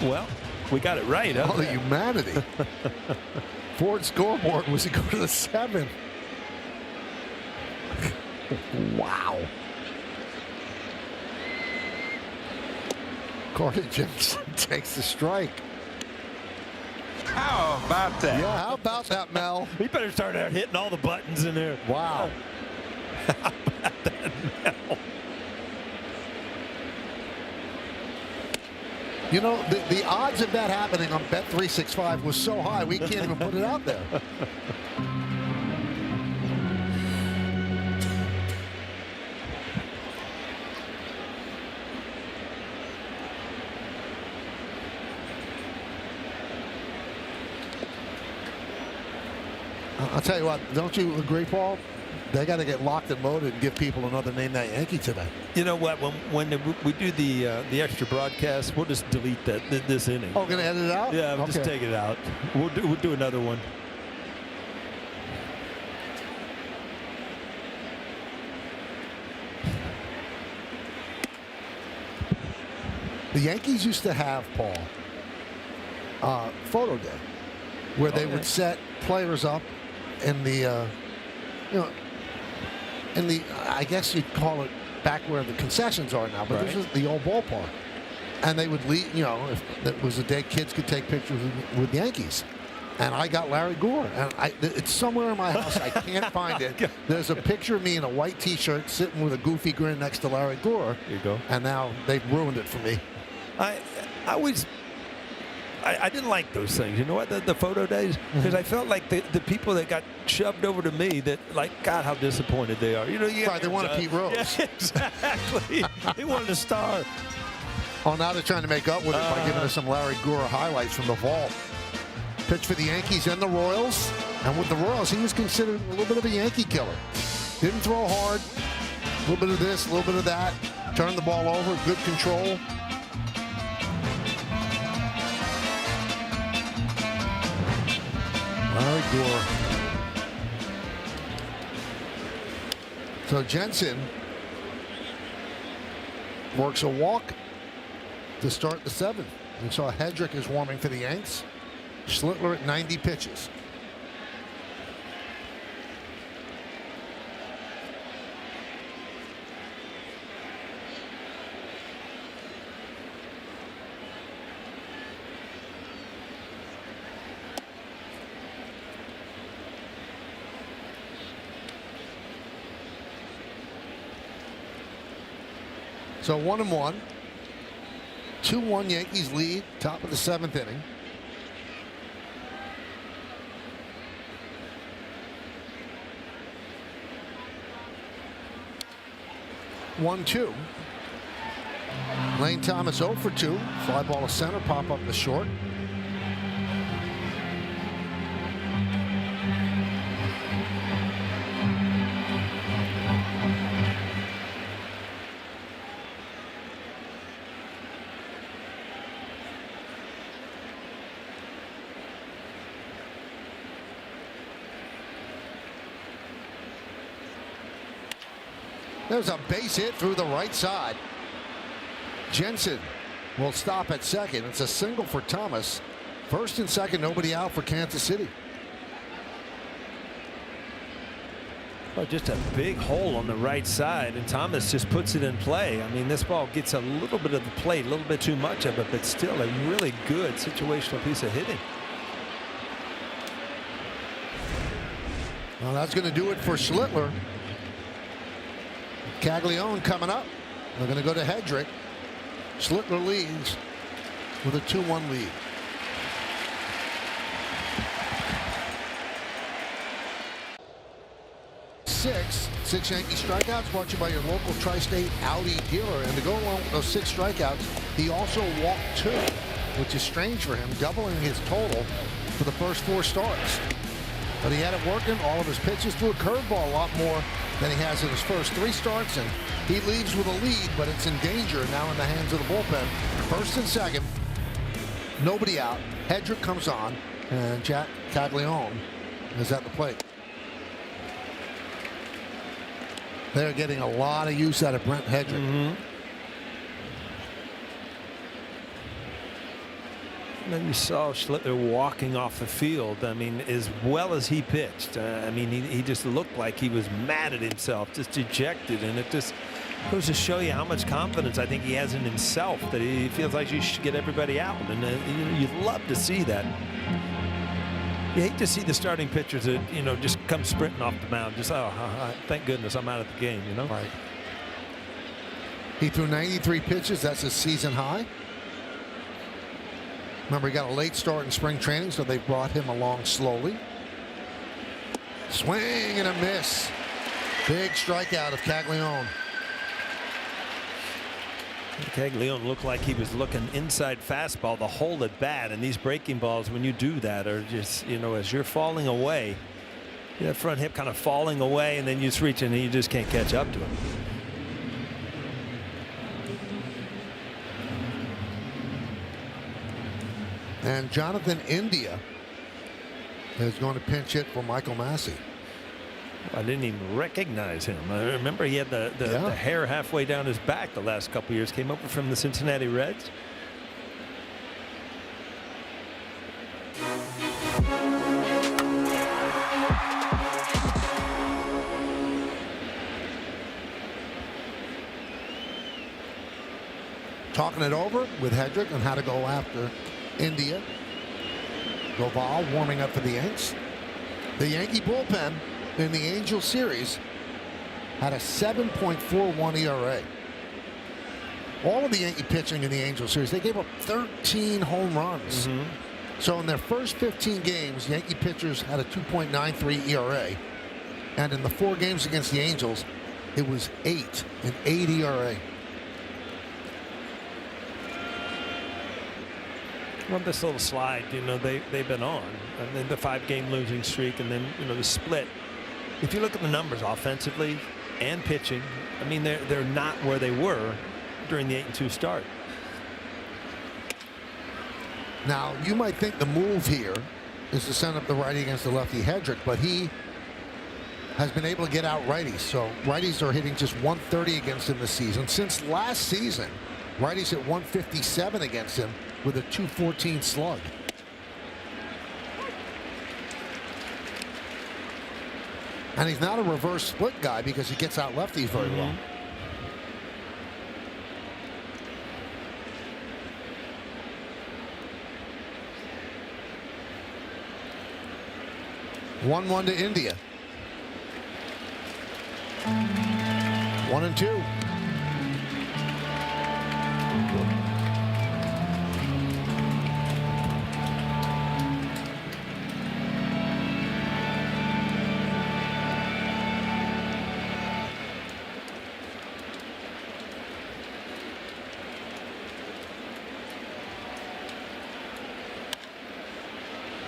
Well, we got it right, huh? All the humanity. Ford scoreboard was to go to the 7th. Wow. Carter Jensen takes the strike. How about that? Yeah, how about that, Mel? We better start out hitting all the buttons in there. Wow. How about that, Mel? You know, the odds of that happening on Bet365 was so high, we can't even put it out there. I'll tell you what, don't you agree, Paul? They got to get locked and loaded and give people another Name That Yankee today. You know what? When we do the extra broadcast, we'll just delete this inning. Oh, gonna edit it out? Yeah, we'll just take it out. We'll do another one. The Yankees used to have, Paul, photo day, where they would set players up in the, I guess you'd call it back where the concessions are now, but this is the old ballpark. And they would leave, if it was a day kids could take pictures with Yankees. And I got Larry Gore. And it's somewhere in my house. I can't find it. There's a picture of me in a white T-shirt sitting with a goofy grin next to Larry Gore. Here you go. And now they've ruined it for me. I didn't like those things. You know what? The photo days, because I felt like the people that got shoved over to me, that God, how disappointed they are. Right, they wanted Pete Rose. Yeah, exactly. They wanted a star. Oh, now they're trying to make up with it by giving us some Larry Gore highlights from the vault. Pitch for the Yankees and the Royals. And with the Royals, he was considered a little bit of a Yankee killer. Didn't throw hard. A little bit of this, a little bit of that. Turned the ball over. Good control. Larry Gore. So Jensen works a walk to start the 7th. We saw Hedrick is warming for the Yanks. Schlittler at 90 pitches. So 1-1. 2-1 Yankees lead, top of the 7th inning. One, 2. Lane Thomas 0 for 2. Fly ball to center, pop up the short. There's a base hit through the right side. Jensen will stop at second. It's a single for Thomas. First and second, nobody out for Kansas City. Oh, just a big hole on the right side, and Thomas just puts it in play. I mean, this ball gets a little bit of the plate, a little bit too much of it, but still a really good situational piece of hitting. Well, that's going to do it for Schlittler. Caglione coming up. They're going to go to Hedrick. Schlittler leads with a 2-1 lead. 6 Yankee strikeouts brought to you by your local Tri-State Audi dealer. And to go along with those 6 strikeouts, he also walked 2, which is strange for him, doubling his total for the first 4 starts. But he had it working. All of his pitches threw a curveball a lot more than he has in his first 3 starts. And he leaves with a lead, but it's in danger now in the hands of the bullpen. First and second, nobody out. Hedrick comes on, and Jack Caglione is at the plate. They're getting a lot of use out of Brent Hedrick. And then you saw Schlittler walking off the field. I mean, as well as he pitched, I mean, he just looked like he was mad at himself, just dejected. And it just goes to show you how much confidence I think he has in himself, that he feels like he should get everybody out. And you'd love to see that. You hate to see the starting pitchers that, just come sprinting off the mound. Just, thank goodness I'm out of the game, Right. He threw 93 pitches. That's his season high. Remember, he got a late start in spring training, so they brought him along slowly. Swing and a miss. Big strikeout of Caglione. Caglione looked like he was looking inside fastball to hold it bad, and these breaking balls, when you do that, are just, as you're falling away, that front hip kind of falling away, and then you just reach in and you just can't catch up to it. And Jonathan India is going to pinch hit for Michael Massey. I didn't even recognize him. I remember he had the hair halfway down his back the last couple years. Came over from the Cincinnati Reds. Talking it over with Hedrick on how to go after India. Goval warming up for the Yanks. The Yankee bullpen in the Angels series had a 7.41 ERA. All of the Yankee pitching in the Angels series, they gave up 13 home runs. So in their first 15 games, Yankee pitchers had a 2.93 ERA. And in the 4 games against the Angels, it was 8, an 8 ERA. Well, this little slide, they've been on, and then the 5-game losing streak, and then the split. If you look at the numbers offensively and pitching, I mean, they're not where they were during the 8-2 start. Now, you might think the move here is to send up the righty against the lefty Hedrick, but he has been able to get out righties. So righties are hitting just 130 against him this season. Since last season, righties hit 157 against him with a 214 slug. And he's not a reverse split guy because he gets out lefties very well. One to India. 1-2.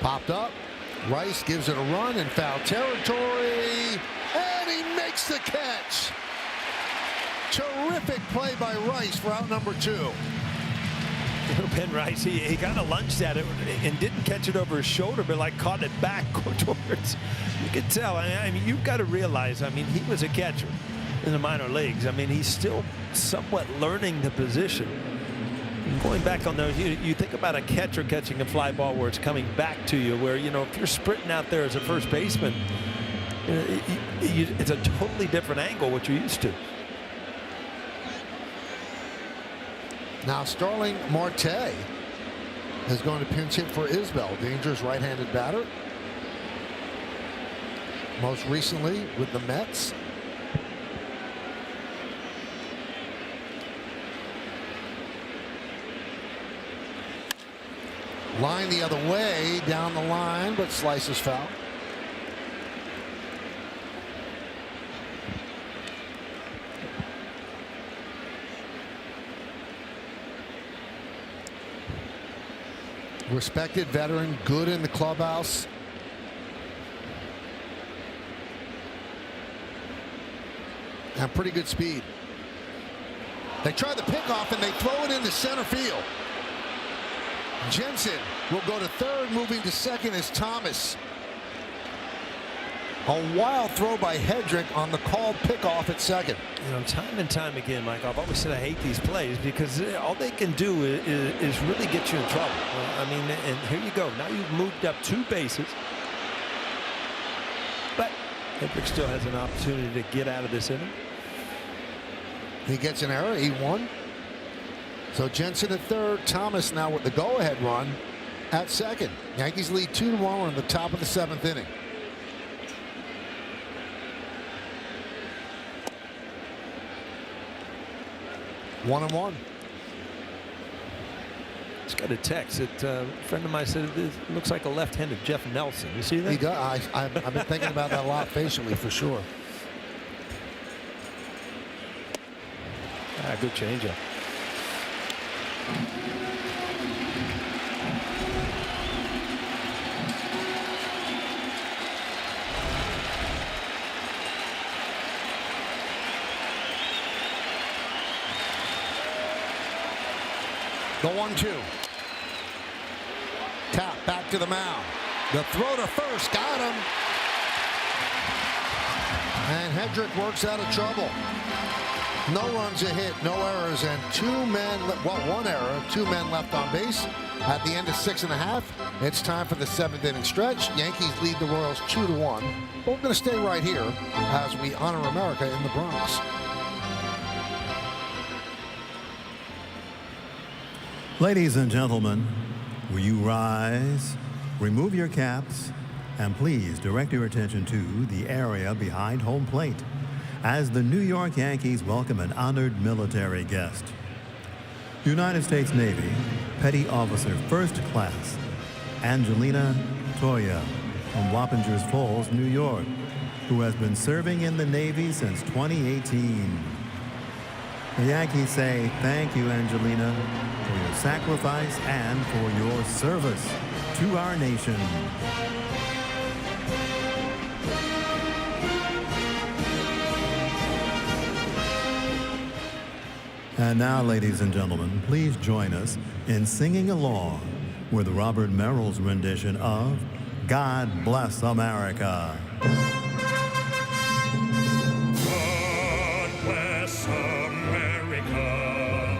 Popped up. Rice gives it a run in foul territory, and he makes the catch. Terrific play by Rice for out number 2. Ben Rice, he kind of lunged at it and didn't catch it over his shoulder, but caught it back towards. You could tell. I mean, you've got to realize. I mean, he was a catcher in the minor leagues. I mean, he's still somewhat learning the position. Going back on those, you think about a catcher catching a fly ball where it's coming back to you, where, if you're sprinting out there as a first baseman, it's a totally different angle what you're used to. Now Starling Marte is going to pinch hit for Isbell, dangerous right-handed batter. Most recently with the Mets. Line the other way, down the line, but slices foul. Respected veteran, good in the clubhouse. And pretty good speed. They try the pickoff and they throw it into center field. Jensen will go to third, moving to second is Thomas. A wild throw by Hedrick on the called pickoff at second. You know, time and time again, Mike, I've always said I hate these plays because all they can do is really get you in trouble. I mean, and here you go. Now you've moved up 2 bases. But Hedrick still has an opportunity to get out of this inning. He gets an error. He won. So Jensen at third. Thomas now with the go-ahead run at second. Yankees lead 2-1 on the top of the 7th inning. One and one. Just got a text. A friend of mine said it looks like a left-handed Jeff Nelson. You see that? He does. I've been thinking about that a lot facially for sure. Good changeup. The 1-2. Tap back to the mound. The throw to first. Got him. And Hedrick works out of trouble. No runs, a hit, no errors, and 2 men, well, 1 error, 2 men left on base. At the end of 6.5, it's time for the 7th inning stretch. Yankees lead the Royals 2-1. But we're going to stay right here as we honor America in the Bronx. Ladies and gentlemen, will you rise, remove your caps, and please direct your attention to the area behind home plate as the New York Yankees welcome an honored military guest. United States Navy Petty Officer First Class Angelina Toya from Wappingers Falls, New York, who has been serving in the Navy since 2018. The Yankees say thank you, Angelina, for your sacrifice and for your service to our nation. And now, ladies and gentlemen, please join us in singing along with Robert Merrill's rendition of God Bless America. God bless America,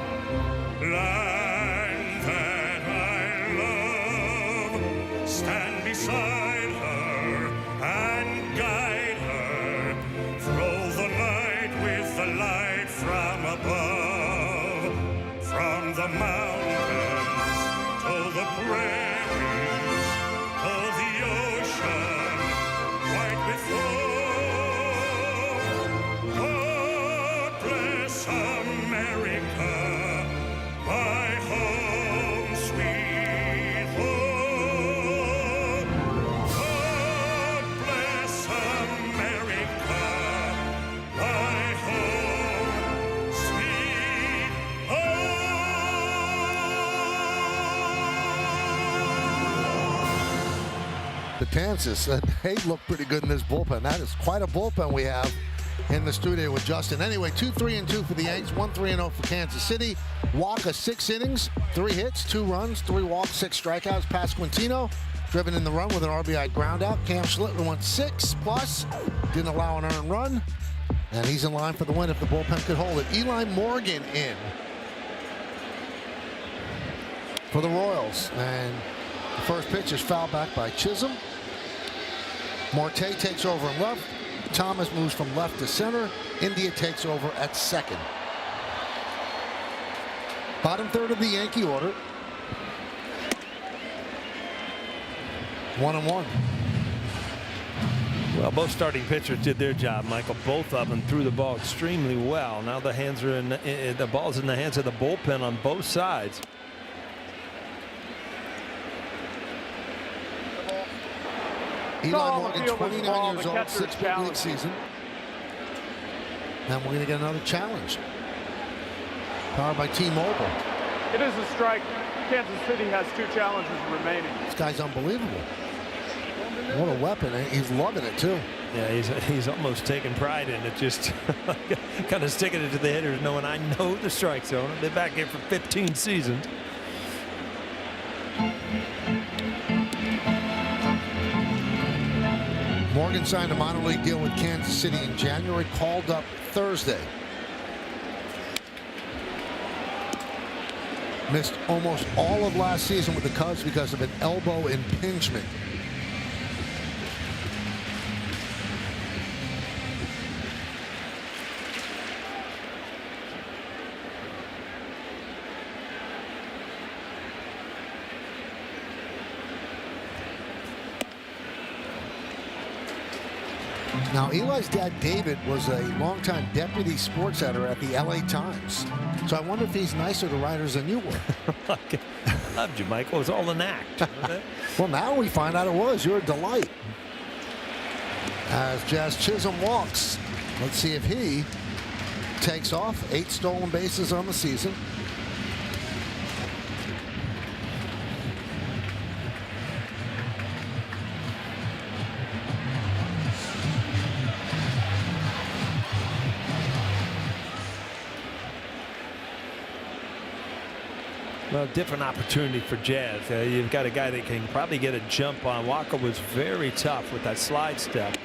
land that I love. Stand beside her and guide her. Through the night with the light from above. From the mountains to the prairies, to the ocean, white with foam. God bless America, my home, sweet home. God bless America, my home, sweet home. The Kansas, they look pretty good in this bullpen. That is quite a bullpen we have in the studio with Justin. Anyway, 2-3-2 for the Yanks, 1-3-0 for Kansas City. Walker 6 innings, 3 hits, 2 runs, 3 walks, 6 strikeouts. Pasquantino driven in the run with an RBI ground out. Cam Schlitman went 6+, didn't allow an earned run, and he's in line for the win if the bullpen could hold it. Eli Morgan in for the Royals, and the first pitch is fouled back by Chisholm. Marte takes over in left. Thomas moves from left to center. India takes over at second. Bottom third of the Yankee order. 1-1. Well, both starting pitchers did their job, Michael. Both of them threw the ball extremely well. Now the hands are in the ball's in the hands of the bullpen on both sides. Eli Morgan, 29 years old, 6 big league season. And we're going to get another challenge. Powered by T-Mobile. It is a strike. Kansas City has 2 challenges remaining. This guy's unbelievable. What a weapon. He's loving it, too. Yeah, he's almost taking pride in it, just kind of sticking it to the hitters, knowing I know the strike zone. I've been back here for 15 seasons. Morgan signed a minor league deal with Kansas City in January, called up Thursday. Missed almost all of last season with the Cubs because of an elbow impingement. Now, Eli's dad, David, was a longtime deputy sports editor at the LA Times. So I wonder if he's nicer to writers than you were. Loved you, Michael. It was all an act. Well, now we find out it was. You're a delight. As Jazz Chisholm walks, let's see if he takes off. 8 stolen bases on the season. Well, different opportunity for Jazz. You've got a guy that can probably get a jump on. Walker was very tough with that slide step.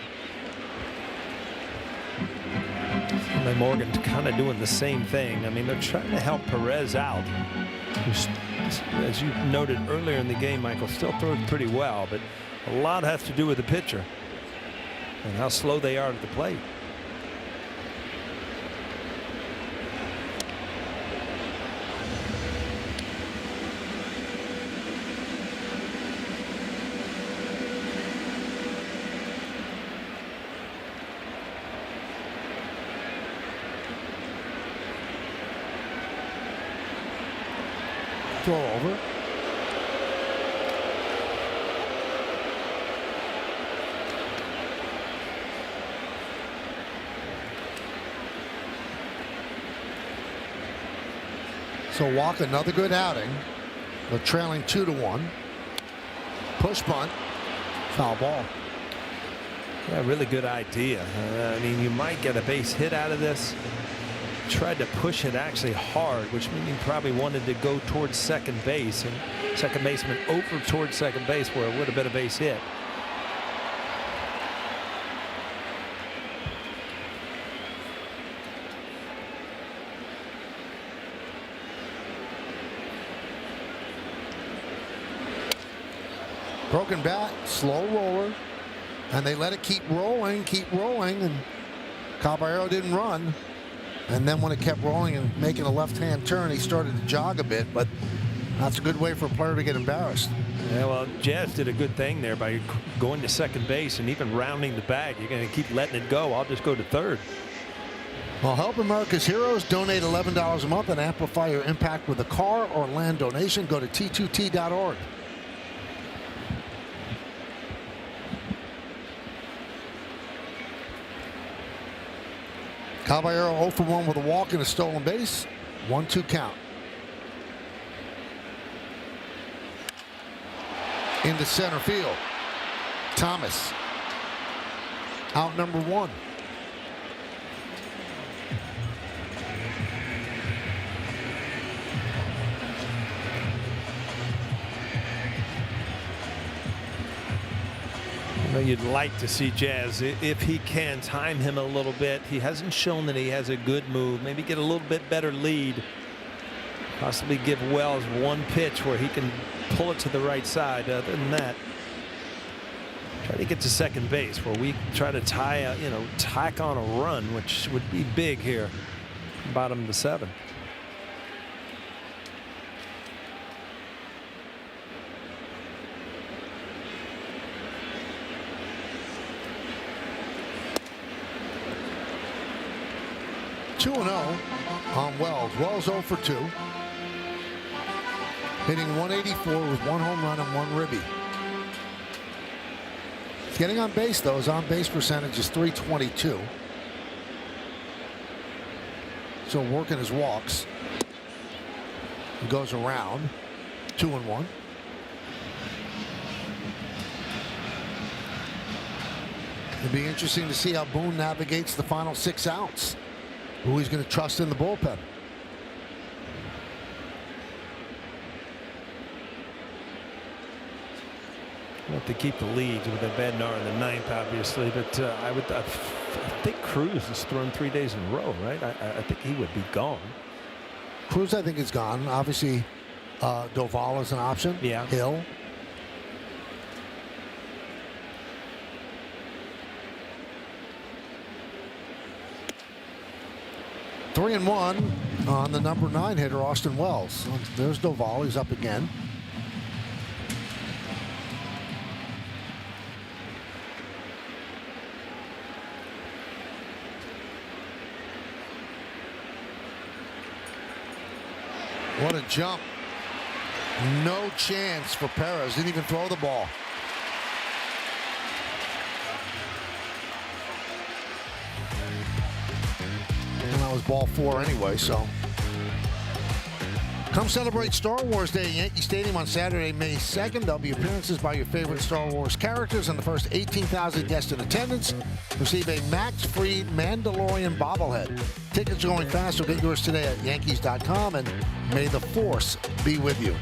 And then Morgan kind of doing the same thing. I mean, they're trying to help Perez out. Who's, as you noted earlier in the game, Michael, still throws pretty well, but a lot has to do with the pitcher and how slow they are at the plate. Throw over. So Walk, another good outing. They're trailing 2-1. Push bunt. Foul ball. Yeah, really good idea. I mean, you might get a base hit out of this. Tried to push it actually hard, which means he probably wanted to go towards second base, and second baseman over towards second base where it would have been a base hit. Broken bat, slow roller, and they let it keep rolling, and Caballero didn't run. And then when it kept rolling and making a left-hand turn, he started to jog a bit, but that's a good way for a player to get embarrassed. Yeah, well, Jazz did a good thing there by going to second base and even rounding the bag. You're going to keep letting it go. I'll just go to third. Well, help America's heroes. Donate $11 a month and amplify your impact with a car or land donation. Go to t2t.org. Caballero 0 for 1 with a walk and a stolen base. 1-2 count. Into center field. Thomas. Out number 1. You'd like to see Jazz, if he can, time him a little bit. He hasn't shown that he has a good move. Maybe get a little bit better lead. Possibly give Wells one pitch where he can pull it to the right side. Other than that, try to get to second base where we try to tack on a run, which would be big here. Bottom of the 7th. Two 2-0 on Wells. Wells 0 for 2. Hitting 184 with 1 home run and 1 ribby. He's getting on base, though. His on-base percentage is .322. So working his walks. He goes around 2-1. It'll be interesting to see how Boone navigates the final 6 outs. Who he's going to trust in the bullpen. Well, to keep the leads with a Bednar in the 9th, obviously, but I think Cruz has thrown 3 days in a row, right? I think he would be gone. Cruz, I think, is gone. Obviously, Doval is an option. Yeah. Hill. Three and 1 on the number 9 hitter, Austin Wells. There's Doval. He's up again. What a jump. No chance for Perez. Didn't even throw the ball. And that was ball 4 anyway, so. Come celebrate Star Wars Day at Yankee Stadium on Saturday, May 2nd. There'll be appearances by your favorite Star Wars characters, and the first 18,000 guests in attendance receive a Max-free Mandalorian bobblehead. Tickets are going fast, so get yours today at Yankees.com, and may the Force be with you.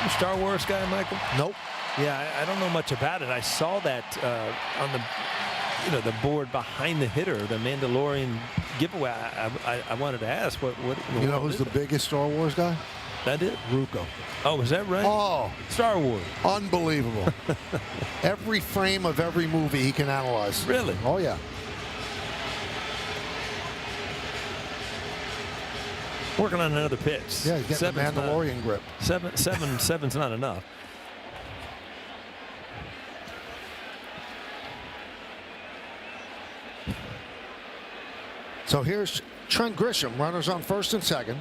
You Star Wars guy, Michael? Nope. Yeah, I don't know much about it. I saw that on the board behind the hitter, the Mandalorian giveaway. I wanted to ask what you know who's the biggest Star Wars guy? That it? Rucco. Oh, is that right? Oh, Star Wars. Unbelievable. Every frame of every movie he can analyze. Really? Oh yeah. Working on another pitch. Yeah, he's getting the Mandalorian grip. Seven's not enough. So here's Trent Grisham, runners on first and second.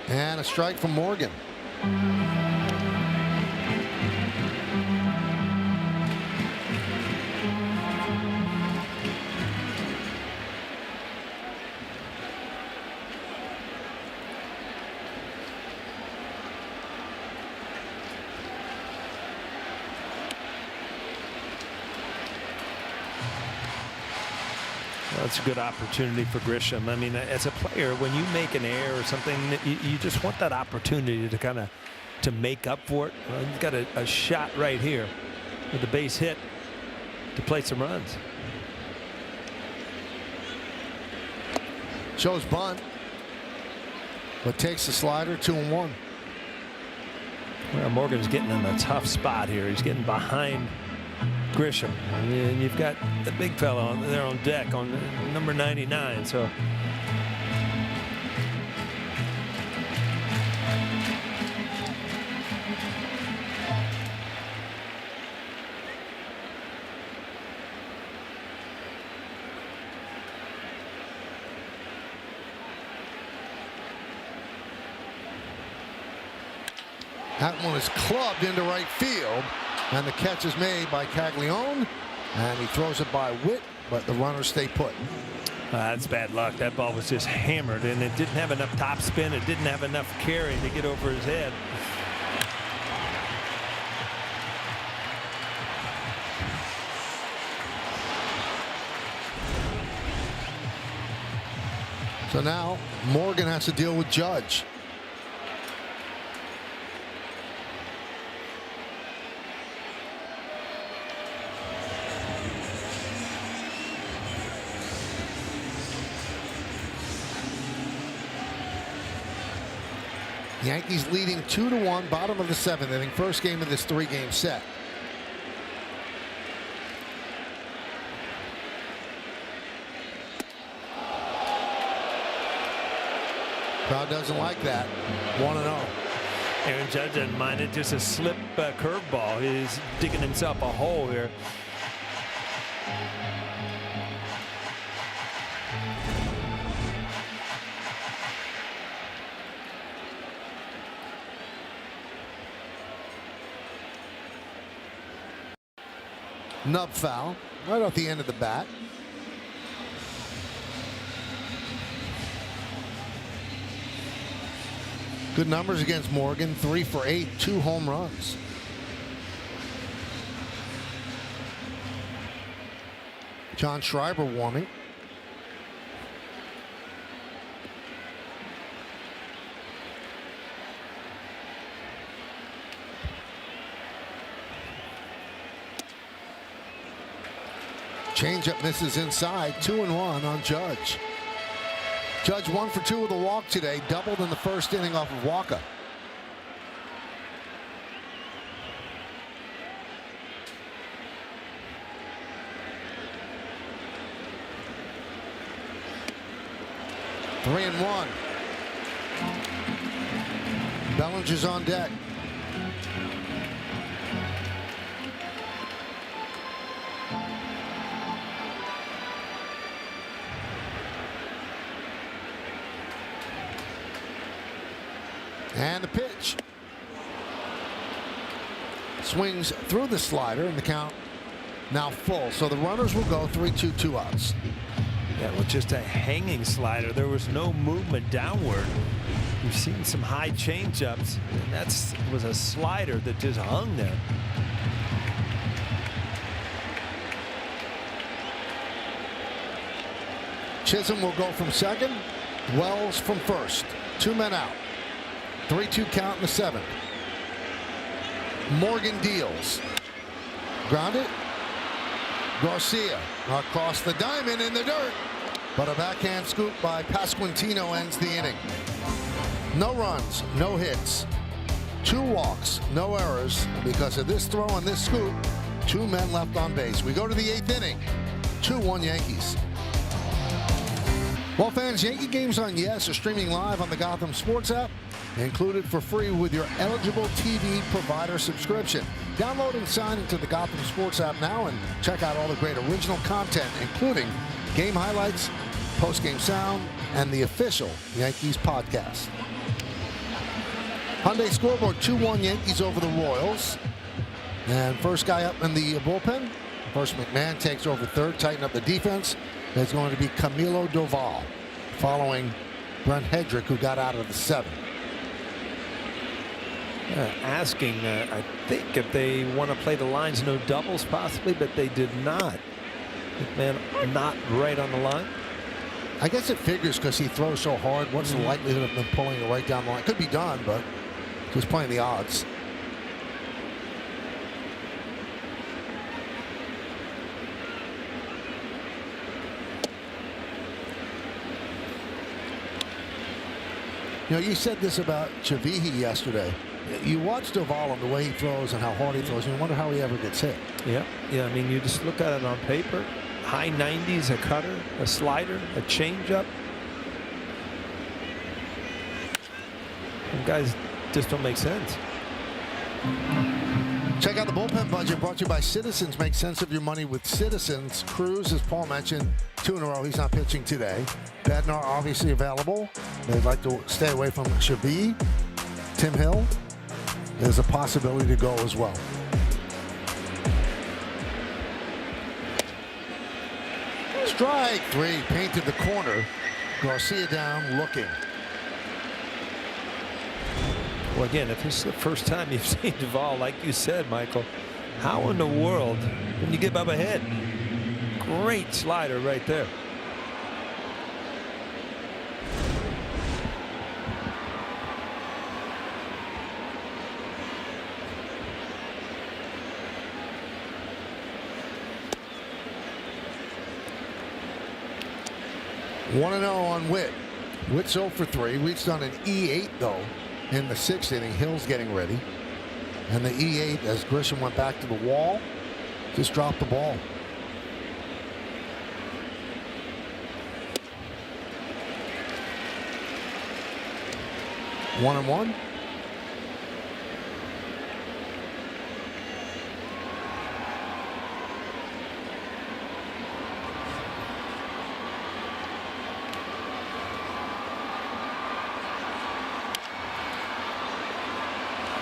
And a strike from Morgan. That's a good opportunity for Grisham. I mean, as a player, when you make an error or something, you just want that opportunity to kind of to make up for it. Well, he's got a shot right here with the base hit to play some runs. Shows bunt, but takes the slider. 2-1. Well, Morgan's getting in a tough spot here. He's getting behind Grisham, and you've got the big fella there on deck on number 99. So that one is clubbed into right field. And the catch is made by Caglione, and he throws it by Witt, but the runners stay put. That's bad luck. That ball was just hammered, and it didn't have enough top spin. It didn't have enough carry to get over his head. So now Morgan has to deal with Judge. Yankees leading 2-1, bottom of the 7th inning, first game of this 3-game set. Crowd doesn't like that. 1-0. Aaron Judge doesn't mind it. Just a slip curveball. He's digging himself a hole here. Nub foul. right off the end of the bat. Good numbers against Morgan, 3 for 8, 2 home runs. John Schreiber warming. Changeup misses inside, 2-1 on Judge. Judge 1 for 2 with a walk today, doubled in the first inning off of Walker. Three and one. Bellinger's on deck. And the pitch. Swings through the slider, and the count now full. So the runners will go 3-2, 2 outs. Yeah, with just a hanging slider, there was no movement downward. You've seen some high changeups, and that was a slider that just hung there. Chisholm will go from second. Wells from first. 2 men out. 3-2 count in the 7th. Morgan deals. Grounded. Garcia across the diamond in the dirt. But a backhand scoop by Pasquantino ends the inning. No runs, no hits. 2 walks, no errors. Because of this throw and this scoop, 2 men left on base. We go to the 8th inning. 2-1 Yankees. Well, fans, Yankee games on Yes are streaming live on the Gotham Sports app, included for free with your eligible TV provider subscription. Download and sign into the Gotham Sports app now and check out all the great original content, including game highlights, post-game sound, and the official Yankees podcast. Hyundai scoreboard, 2-1 Yankees over the Royals. And first guy up in the bullpen, first McMahon takes over third, tighten up the defense. It's going to be Camilo Doval, following Brent Hedrick, who got out of the 7th. Asking, I think, if they want to play the lines, no doubles possibly, but they did not. McMahon not right on the line. I guess it figures because he throws so hard. What's the likelihood of them pulling it right down the line? Could be done, but just playing the odds. You know, you said this about Chavihi yesterday. You watch Doval and the way he throws and how hard he throws, and you wonder how he ever gets hit. Yeah. I mean, you just look at it on paper. High 90s, a cutter, a slider, a changeup. Some guys just don't make sense. Check out the bullpen budget brought to you by Citizens. Make sense of your money with Citizens. Cruz, as Paul mentioned, 2 in a row. He's not pitching today. Bednar obviously available. They'd like to stay away from Chavis. Tim Hill, there's a possibility to go as well. Strike 3, painted the corner. Garcia down, looking. Well, again, if this is the first time you've seen Doval, like you said, Michael, how in the world can you give up a hit? Great slider right there. One 1-0 on Witt. Witt's 0 for 3. Witt's done an E8 though in the 6th inning. Hill's getting ready. And the E8, as Grisham went back to the wall, just dropped the ball. One and one.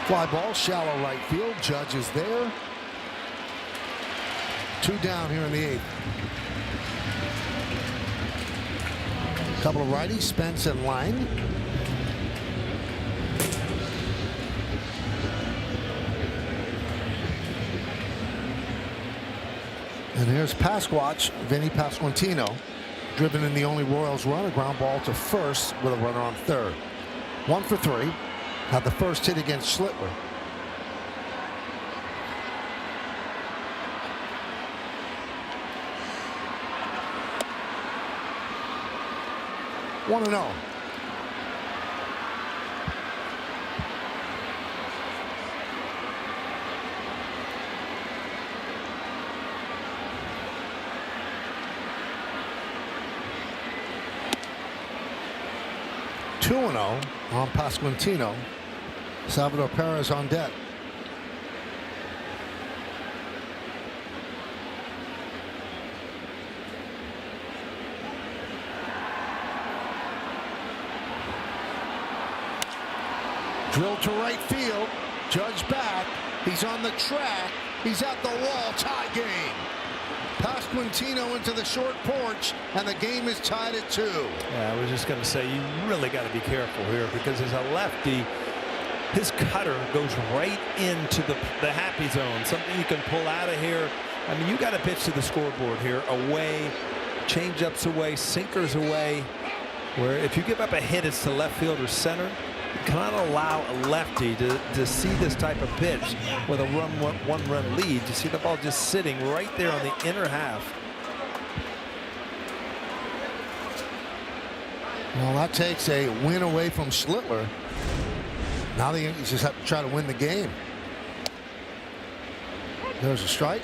Fly ball, shallow right field. Judge is there. 2 down here in the 8th. Couple of righties, Spence and Lang. And here's Pasquatch, Vinny Pasquantino, driven in the only Royals run, a ground ball to first with a runner on third. 1 for 3. Had the first hit against Schlittler. One and 0. Two and 0 on Pasquantino. Salvador Perez on deck. Drill to right field. Judge back. He's on the track. He's at the wall. Tie game. Pasquantino into the short porch, and the game is tied at 2. Yeah, I was just going to say, you really got to be careful here, because as a lefty, his cutter goes right into the happy zone, something you can pull out of here. I mean, you got to pitch to the scoreboard here, away, change-ups away, sinkers away, where if you give up a hit, it's to left field or center. You cannot allow a lefty to see this type of pitch with a one-run lead. You see the ball just sitting right there on the inner half. Well, that takes a win away from Schlittler. Now the Yankees just have to try to win the game. There's a strike.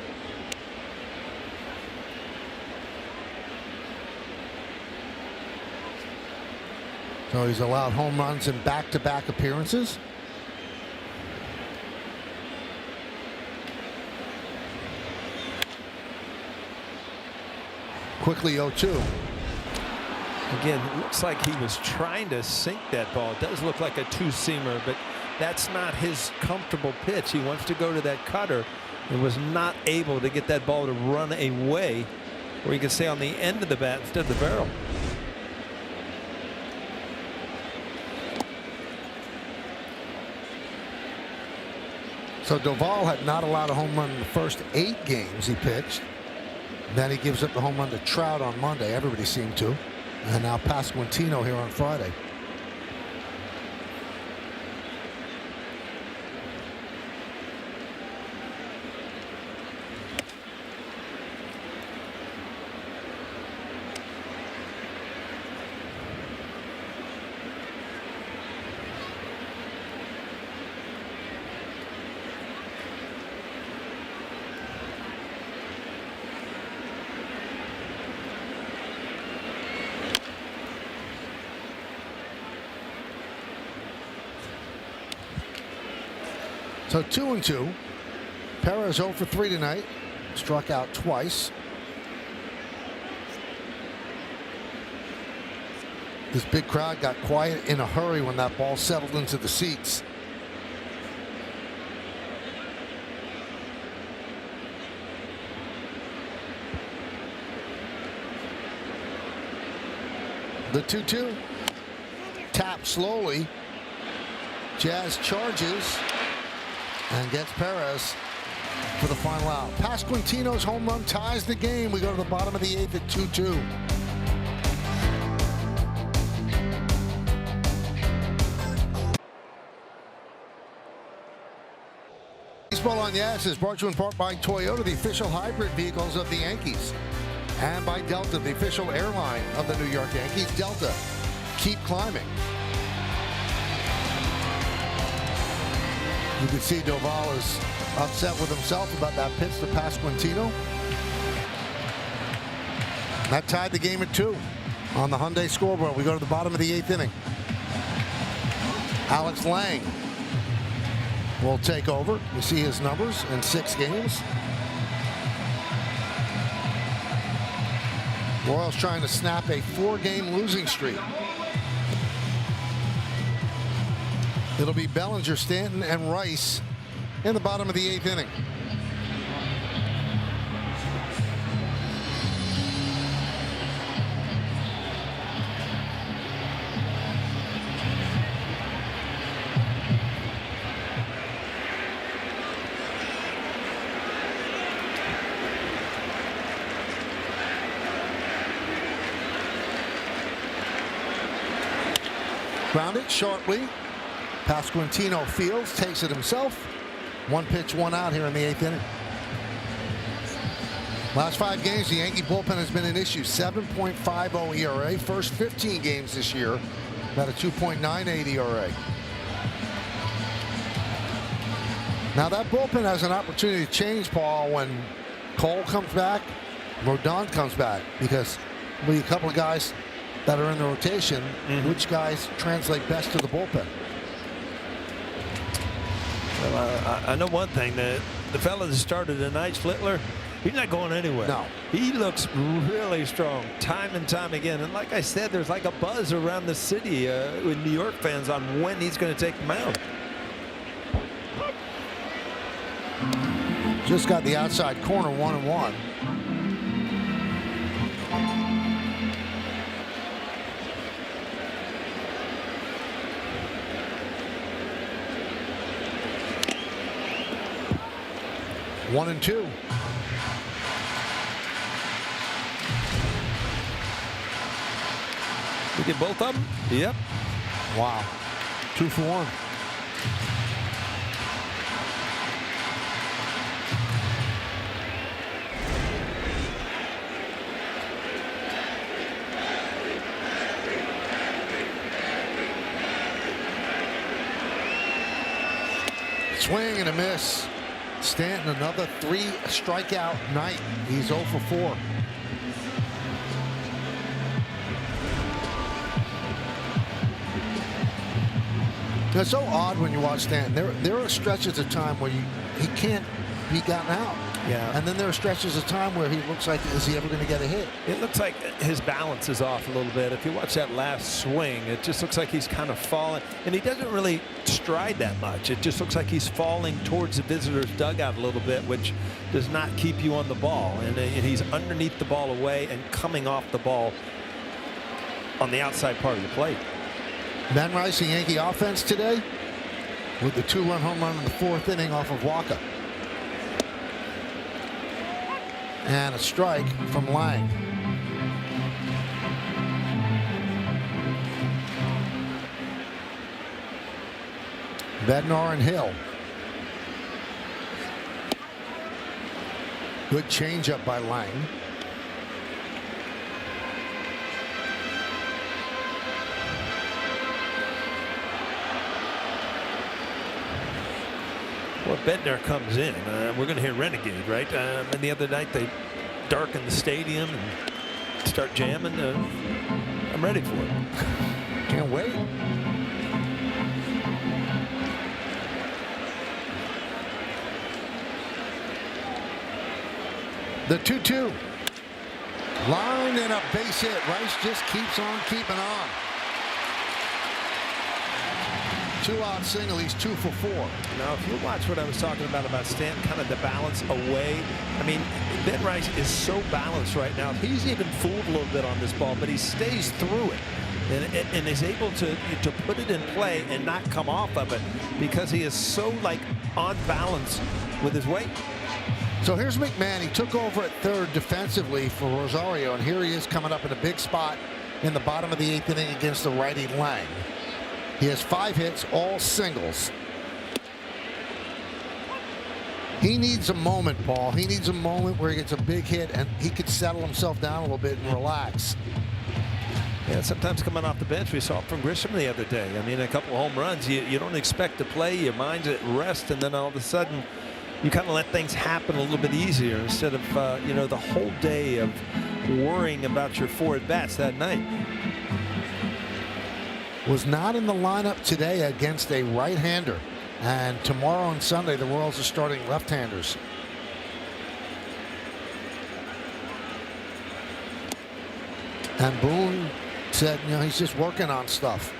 So he's allowed home runs in back-to-back appearances. Quickly 0-2. Again, it looks like he was trying to sink that ball. It does look like a two-seamer, but that's not his comfortable pitch. He wants to go to that cutter and was not able to get that ball to run away where he could stay on the end of the bat instead of the barrel. So Doval had not allowed a home run in the first 8 games he pitched. Then he gives up the home run to Trout on Monday. Everybody seemed to. And now Pasquantino here on Friday. So 2-2. Perez 0 for 3 tonight. Struck out twice. This big crowd got quiet in a hurry when that ball settled into the seats. The 2-2. Tap slowly. Jazz charges and gets Perez for the final out. Pasquantino's home run ties the game. We go to the bottom of the 8th at 2-2. Baseball on Yes is brought to you in part by Toyota, the official hybrid vehicles of the Yankees, and by Delta, the official airline of the New York Yankees. Delta, keep climbing. You can see Doval is upset with himself about that pitch to Pasquantino. That tied the game at 2 on the Hyundai scoreboard. We go to the bottom of the 8th inning. Alex Lang will take over. You see his numbers in 6 games. Royals trying to snap a 4-game losing streak. It'll be Bellinger, Stanton, and Rice in the bottom of the 8th inning. Grounded sharply. Pasquantino fields, takes it himself. 1 pitch, 1 out here in the 8th inning. Last 5 games, the Yankee bullpen has been an issue. 7.50 ERA. First 15 games this year, about a 2.98 ERA. Now that bullpen has an opportunity to change, Paul, when Cole comes back, Rodon comes back, because there'll be a couple of guys that are in the rotation. Which guys translate best to the bullpen? Well, I know one thing, that the fella that started tonight, Flittler, he's not going anywhere. No. He looks really strong time and time again. And like I said, there's like a buzz around the city with New York fans on when he's going to take the mound. Just got the outside corner, 1-1. One and 2. We get both of them? Yep. Wow. 2 for 1. Swing and a miss. Stanton, another 3 strikeout night. He's 0 for 4. It's so odd when you watch Stanton. There are stretches of time where he can't be gotten out. Yeah. And then there are stretches of time where he looks like, is he ever going to get a hit? It looks like his balance is off a little bit. If you watch that last swing, it just looks like he's kind of falling. And he doesn't really stride that much. It just looks like he's falling towards the visitor's dugout a little bit, which does not keep you on the ball. And he's underneath the ball away and coming off the ball on the outside part of the plate. Ben Rice, the Yankee offense today, with the 2-run home run in the 4th inning off of Walker. And a strike from Lang. Bednar and Hill. Good changeup by Lang. Well, Bednar comes in. We're going to hear Renegade, right? And the other night they darken the stadium and start jamming. I'm ready for it. Can't wait. The 2-2. Line and a base hit. Rice just keeps on keeping on. 2-out single. He's 2 for 4. Now, if you watch what I was talking about Stanton, kind of the balance away. I mean, Ben Rice is so balanced right now. He's even fooled a little bit on this ball, but he stays through it and is able to put it in play and not come off of it because he is so like on balance with his weight. So here's McMahon. He took over at third defensively for Rosario, and here he is coming up in a big spot in the bottom of the 8th inning against the righty Lang. He has 5 hits, all singles. He needs a moment, Paul. He needs a moment where he gets a big hit and he could settle himself down a little bit and relax. Yeah, sometimes coming off the bench, we saw it from Grisham the other day. I mean, a couple of home runs, you don't expect to play, your mind's at rest, and then all of a sudden you kind of let things happen a little bit easier instead of, the whole day of worrying about your 4 at-bats that night. Was not in the lineup today against a right-hander. And tomorrow and Sunday, the Royals are starting left-handers. And Boone said, he's just working on stuff.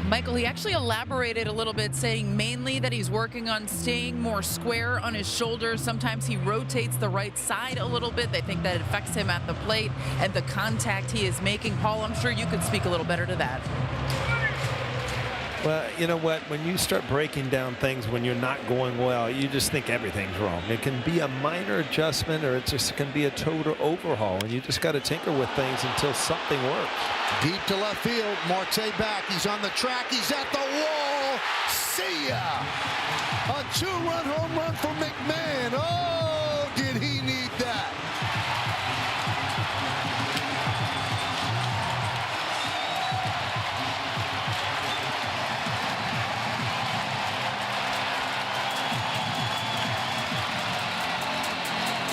Michael, he actually elaborated a little bit, saying mainly that he's working on staying more square on his shoulders. Sometimes he rotates the right side a little bit. They think that it affects him at the plate and the contact he is making. Paul, I'm sure you could speak a little better to that. Well, you know what? When you start breaking down things when you're not going well, you just think everything's wrong. It can be a minor adjustment, or it just can be a total overhaul, and you just got to tinker with things until something works. Deep to left field. Marte back. He's on the track. He's at the wall. See ya! A 2-run home run for McMahon. Oh, did he need that?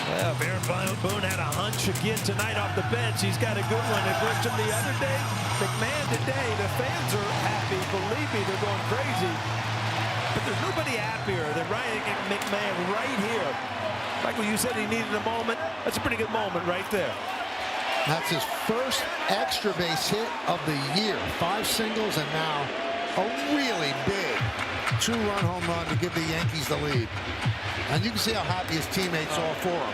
Well, Baron Boone had a hunch again tonight off the bench. He's got a good one. It worked him the other day. McMahon today, the fans are happy. Believe me, they're going crazy. But there's nobody happier than Ryan McMahon right here. Michael, you said he needed a moment. That's a pretty good moment right there. That's his first extra base hit of the year. 5 singles and now a really big 2-run home run to give the Yankees the lead. And you can see how happy his teammates are for him.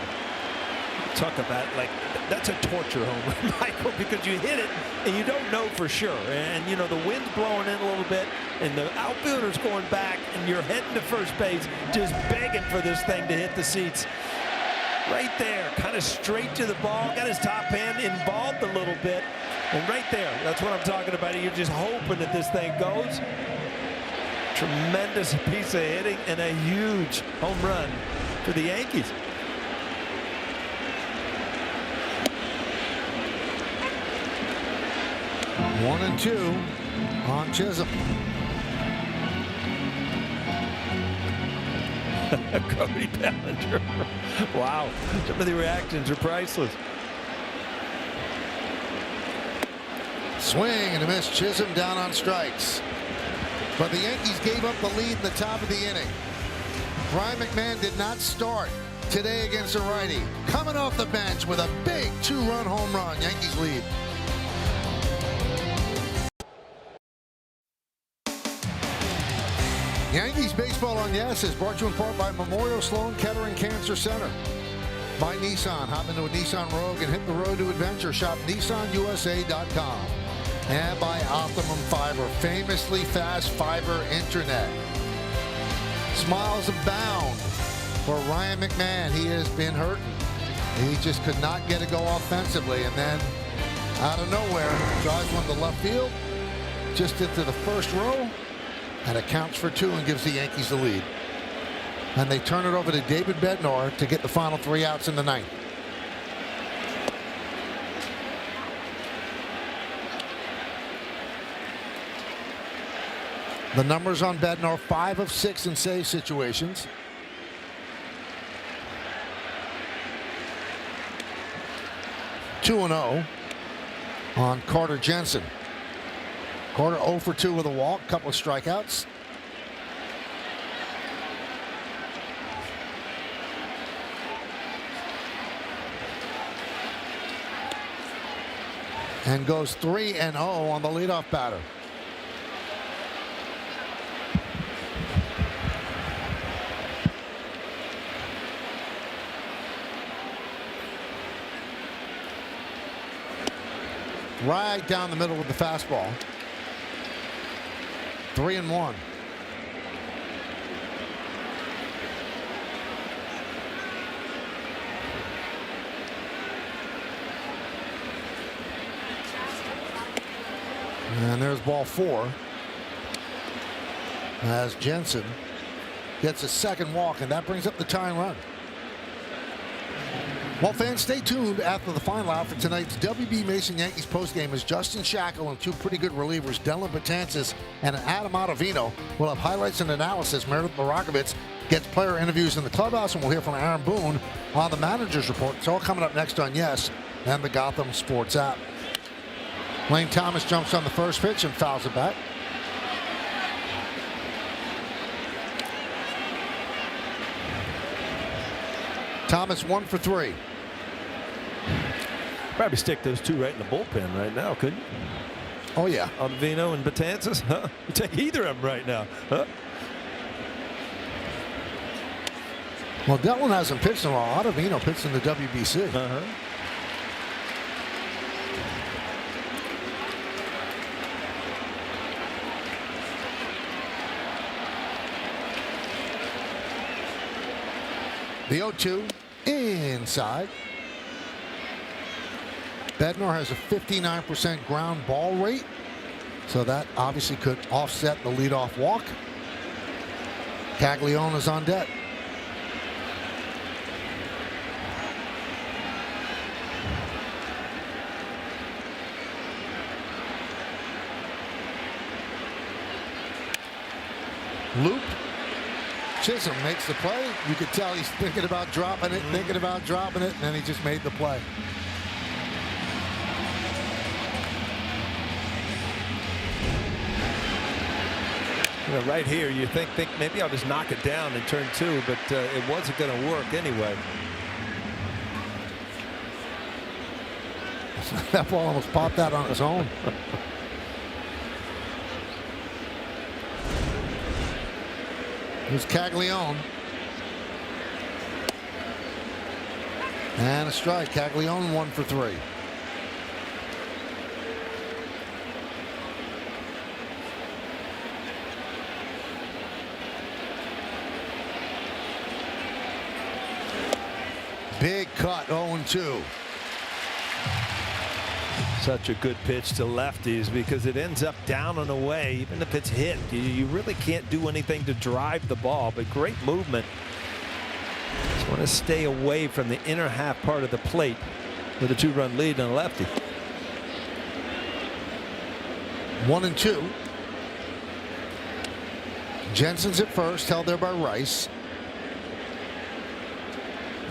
Talk about, like, that's a torture home run, Michael, because you hit it and you don't know for sure. And, you know, the wind's blowing in a little bit and the outfielder's going back and you're heading to first base just begging for this thing to hit the seats. Right there, kind of straight to the ball, got his top hand involved a little bit. And right there, that's what I'm talking about. You're just hoping that this thing goes. Tremendous piece of hitting and a huge home run for the Yankees. One and 2 on Chisholm. Cody Bellinger. Wow. Some of the reactions are priceless. Swing and a miss. Chisholm down on strikes. But the Yankees gave up the lead in the top of the inning. Ryan McMahon did not start today against a righty. Coming off the bench with a big 2-run home run. Yankees lead. Yankees Baseball on Yes is brought to you in part by Memorial Sloan Kettering Cancer Center. By Nissan. Hop into a Nissan Rogue and hit the road to adventure. Shop NissanUSA.com. And by Optimum Fiber, famously fast fiber internet. Smiles abound for Ryan McMahon. He has been hurting. He just could not get it go offensively. And then, out of nowhere, drives one to left field, just into the first row, and it counts for 2 and gives the Yankees the lead. And they turn it over to David Bednar to get the final 3 outs in the ninth. The numbers on Bednar: 5 of 6 in save situations. (2-0) on Carter Jensen. Carter 0 for 2 with a walk, couple of strikeouts. And goes 3-0 on the leadoff batter. Right down the middle with the fastball. 3-1. And there's ball 4. As Jensen gets a second walk, and that brings up the tying run. Well, fans, stay tuned after the final out for tonight's WB Mason Yankees postgame as Justin Shackle and 2 pretty good relievers, Dylan Betances and Adam Ottavino, will have highlights and analysis. Meredith Barakovitz gets player interviews in the clubhouse, and we'll hear from Aaron Boone on the manager's report. It's all coming up next on Yes and the Gotham Sports app. Lane Thomas jumps on the first pitch and fouls it back. Thomas 1 for 3. Probably stick those 2 right in the bullpen right now, couldn't you? Oh, yeah. Ottavino and Betances? Huh? You take either of them right now. Huh? Well, Dylan hasn't pitched in a while. Ottavino pitched in the WBC. Uh-huh. The 0-2 inside. Bednar has a 59% ground ball rate, so that obviously could offset the leadoff walk. Caglione is on deck. Loop. Chisholm makes the play. You could tell he's thinking about dropping it, and then he just made the play. You know, right here, you think maybe I'll just knock it down in turn 2, but it wasn't going to work anyway. That ball almost popped out on its own. Here's Caglione. And a strike. Caglione 1 for 3. Big cut, 0-2. Such a good pitch to lefties because it ends up down and away. Even if it's hit, you really can't do anything to drive the ball, but great movement. Just want to stay away from the inner half part of the plate with a 2-run lead on a lefty. 1-2. Jensen's at first, held there by Rice.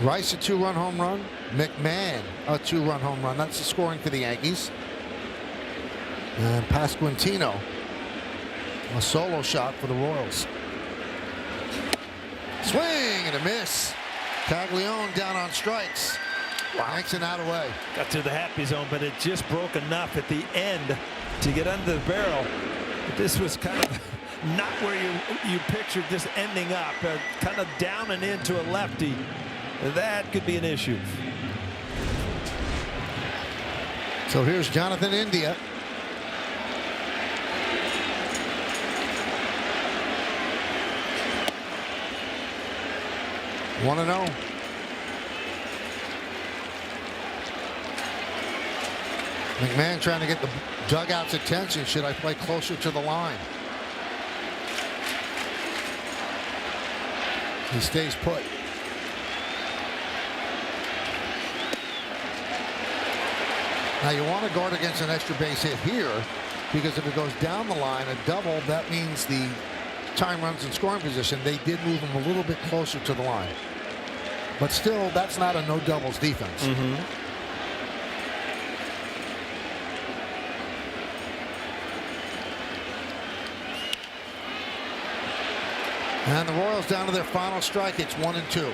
Rice a 2-run home run. McMahon a 2-run home run. That's the scoring for the Yankees. And Pasquantino a solo shot for the Royals. Swing and a miss. Caglione down on strikes. Banks it out away. Got to the happy zone, but it just broke enough at the end to get under the barrel. This was kind of not where you pictured this ending up. Kind of down and into a lefty. That could be an issue. So here's Jonathan India. One and 0. McMahon trying to get the dugout's attention. Should I play closer to the line? He stays put. Now you want to guard against an extra base hit here, because if it goes down the line, a double, that means the time runs in scoring position. They did move him a little bit closer to the line. But still, that's not a no doubles defense. And the Royals down to their final strike. It's 1-2.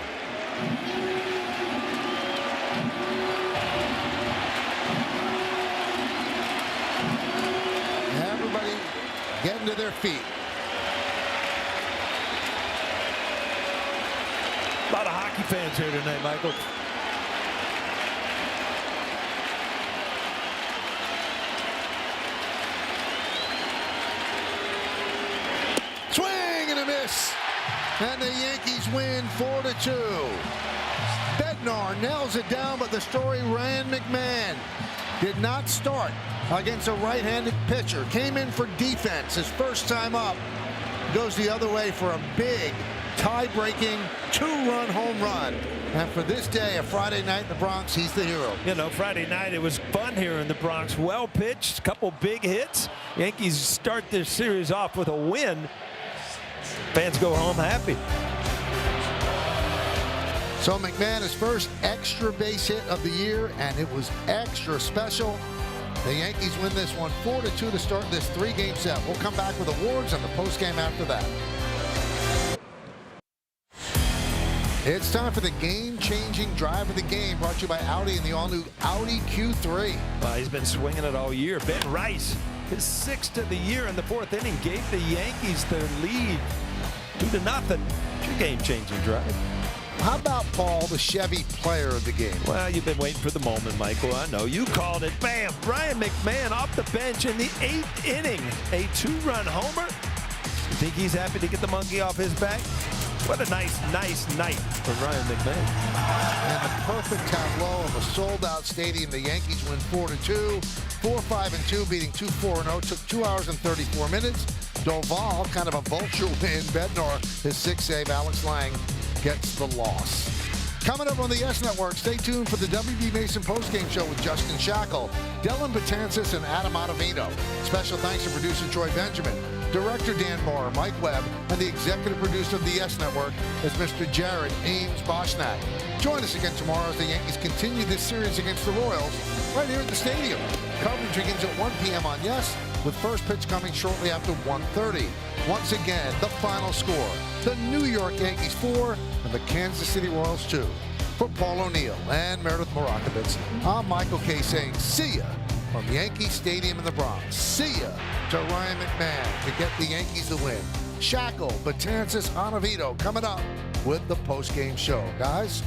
Everybody getting to their feet. A lot of hockey fans here tonight, Michael. Swing and a miss. And the Yankees win 4-2. Bednar nails it down, but the story Ryan McMahon did not start against a right-handed pitcher. Came in for defense his first time up. Goes the other way for a big tie-breaking 2-run home run. And for this day, a Friday night in the Bronx, he's the hero. You know, Friday night it was fun here in the Bronx. Well pitched, couple big hits. Yankees start this series off with a win. Fans go home happy. So McMahon, his first extra base hit of the year, and it was extra special. The Yankees win this one 4-2 to start this 3-game set. We'll come back with awards on the postgame after that. It's time for the game-changing drive of the game, brought to you by Audi and the all-new Audi Q3. Well, he's been swinging it all year. Ben Rice, his 6th of the year in the 4th inning, gave the Yankees their lead 2-0. It's your game-changing drive. How about Paul, the Chevy player of the game? Well, you've been waiting for the moment, Michael. I know. You called it. Bam! Brian McMahon off the bench in the 8th inning. A 2-run homer. You think he's happy to get the monkey off his back? What a nice night for Ryan McMahon. And the perfect tableau of a sold-out stadium. The Yankees win 4-2, 4-5-2, beating 2-4-0. Took 2 hours and 34 minutes. Doval, kind of a vulture win. Bednar, his 6th save. Alex Lang gets the loss. Coming up on the Yes Network, stay tuned for the WB Mason postgame show with Justin Shackle, Dylan Betances, and Adam Ottavino. Special thanks to producer Troy Benjamin, director Dan Moore, Mike Webb, and the executive producer of the Yes Network is Mr. Jared Ames Boschnack. Join us again tomorrow as the Yankees continue this series against the Royals right here at the stadium. Coverage begins at 1 p.m. on Yes, with first pitch coming shortly after 1:30. Once again, the final score, the New York Yankees 4 and the Kansas City Royals 2. For Paul O'Neill and Meredith Morakovitz, I'm Michael Kay saying see ya from Yankee Stadium in the Bronx. See ya to Ryan McMahon to get the Yankees the win. Shackle, Betances, Ottavino coming up with the postgame show. Guys,